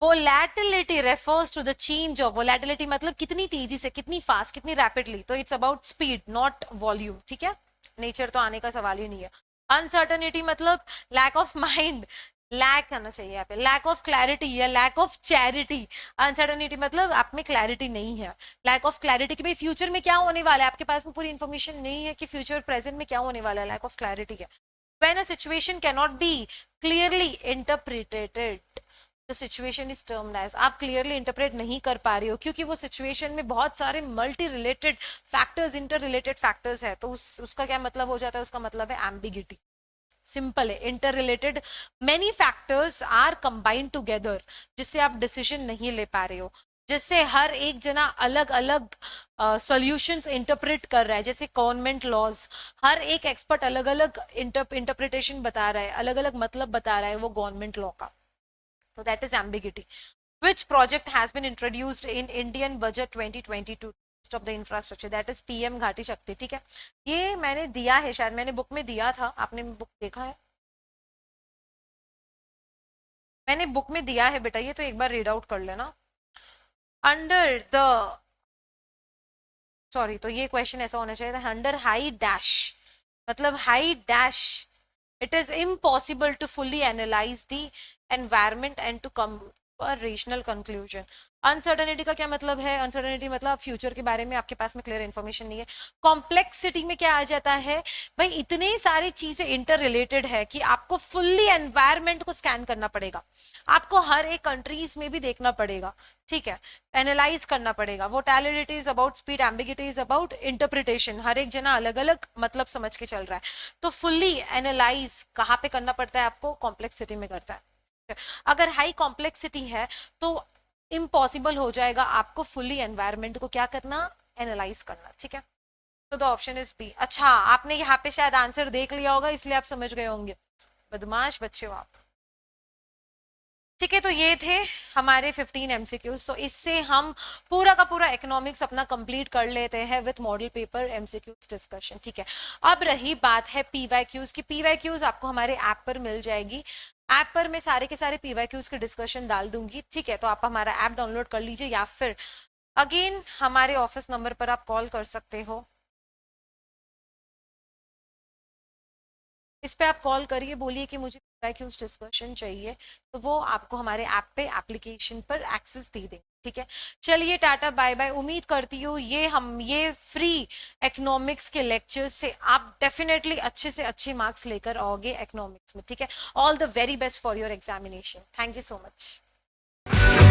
Volatility refers to the change of, volatility मतलब कितनी तेजी से, कितनी फास्ट, कितनी रैपिडली, तो it's about speed not volume, ठीक है। नेचर तो आने का सवाल ही नहीं है। अनसर्टनिटी मतलब लैक ऑफ माइंड, लैक करना चाहिए यहाँ पे, लैक ऑफ क्लैरिटी या लैक ऑफ चैरिटी। अनसर्टनिटी मतलब आप में क्लैरिटी नहीं है, लैक ऑफ क्लैरिटी कि भाई फ्यूचर में क्या होने वाला है, आपके पास में पूरी इंफॉर्मेशन नहीं है कि फ्यूचर प्रेजेंट में क्या होने वाला है, लैक ऑफ क्लैरिटी है। When a situation can not be clearly interpreted, the situation is termed as, आप क्लियरली इंटरप्रेट नहीं कर पा रहे हो क्योंकि वो सिचुएशन में बहुत सारे multi related factors, inter related factors है, तो उसका क्या मतलब हो जाता है, उसका मतलब है एम्बिगिटी। सिंपल है, interrelated many factors are combined together, जिससे आप डिसीजन नहीं ले पा रहे हो, जिससे हर एक जना अलग अलग सॉल्यूशंस इंटरप्रेट कर रहा है, जैसे गवर्नमेंट लॉज, हर एक एक्सपर्ट अलग अलग इंटरप्रिटेशन बता रहा है, अलग अलग मतलब बता रहा है वो गवर्नमेंट लॉ का, तो that is ambiguity. Which project has been introduced in Indian budget 2022 of the infrastructure, that is PM घाटी शक्ति, ठीक है। ये मैंने दिया है, शायद मैंने बुक में दिया था, आपने बुक देखा है? मैंने बुक में दिया है बेटा, ये तो एक बार रीड आउट कर लेना। अंडर द, सॉरी, तो ये क्वेश्चन ऐसा होना चाहिए था, अंडर हाई डैश, मतलब high dash, it is impossible to fully analyze the environment and to come to a rational conclusion। Uncertainty का क्या मतलब है? अनसर्टनिटी मतलब फ्यूचर के बारे में आपके पास में क्लियर इन्फॉर्मेशन नहीं है। कॉम्प्लेक्सिटी में क्या आ जाता है भाई, इतनी सारी चीजें इंटर रिलेटेड है कि आपको फुल्ली एनवायरमेंट को स्कैन करना पड़ेगा, आपको हर एक कंट्रीज में भी देखना पड़ेगा, ठीक है, एनालाइज करना पड़ेगा। वो volatility is about speed, ambiguity is about interpretation, हर एक जना अलग अलग मतलब समझ के चल रहा है, तो फुल्ली एनालाइज कहाँ पे करना पड़ता है आपको? कॉम्प्लेक्सिटी में करता है। अगर हाई कॉम्प्लेक्सिटी है तो इम्पॉसिबल हो जाएगा आपको फुल्ली एनवायरमेंट को क्या करना? एनालाइज करना, ठीक है। तो द ऑप्शन इज बी। अच्छा, आपने यहाँ पे शायद आंसर देख लिया होगा इसलिए आप समझ गए होंगे, बदमाश बच्चे हो आप, ठीक है। तो ये थे हमारे 15 एमसीक्यूज, तो इससे हम पूरा का पूरा इकोनॉमिक्स अपना कंप्लीट कर लेते हैं with model paper MCQs discussion, ठीक है। अब रही बात है पीवाईक्यूज की। पीवाईक्यूज आपको हमारे ऐप पर मिल जाएगी, ऐप पर मैं सारे के सारे पीवाईक्यूज के डिस्कशन डाल दूंगी, ठीक है। तो आप हमारा ऐप डाउनलोड कर लीजिए या फिर अगेन हमारे ऑफिस नंबर पर आप कॉल कर सकते हो, इस पे आप कॉल करिए, बोलिए कि मुझे पीवाईक्यूज डिस्कशन चाहिए, तो वो आपको हमारे ऐप पे एप्लीकेशन पर एक्सेस दे देंगे, ठीक है। चलिए टाटा बाय बाय। उम्मीद करती हूँ ये फ्री इकोनॉमिक्स के लेक्चर्स से आप डेफिनेटली अच्छे से अच्छे मार्क्स लेकर आओगे इकोनॉमिक्स में, ठीक है। All the very best for your examination. Thank you so much.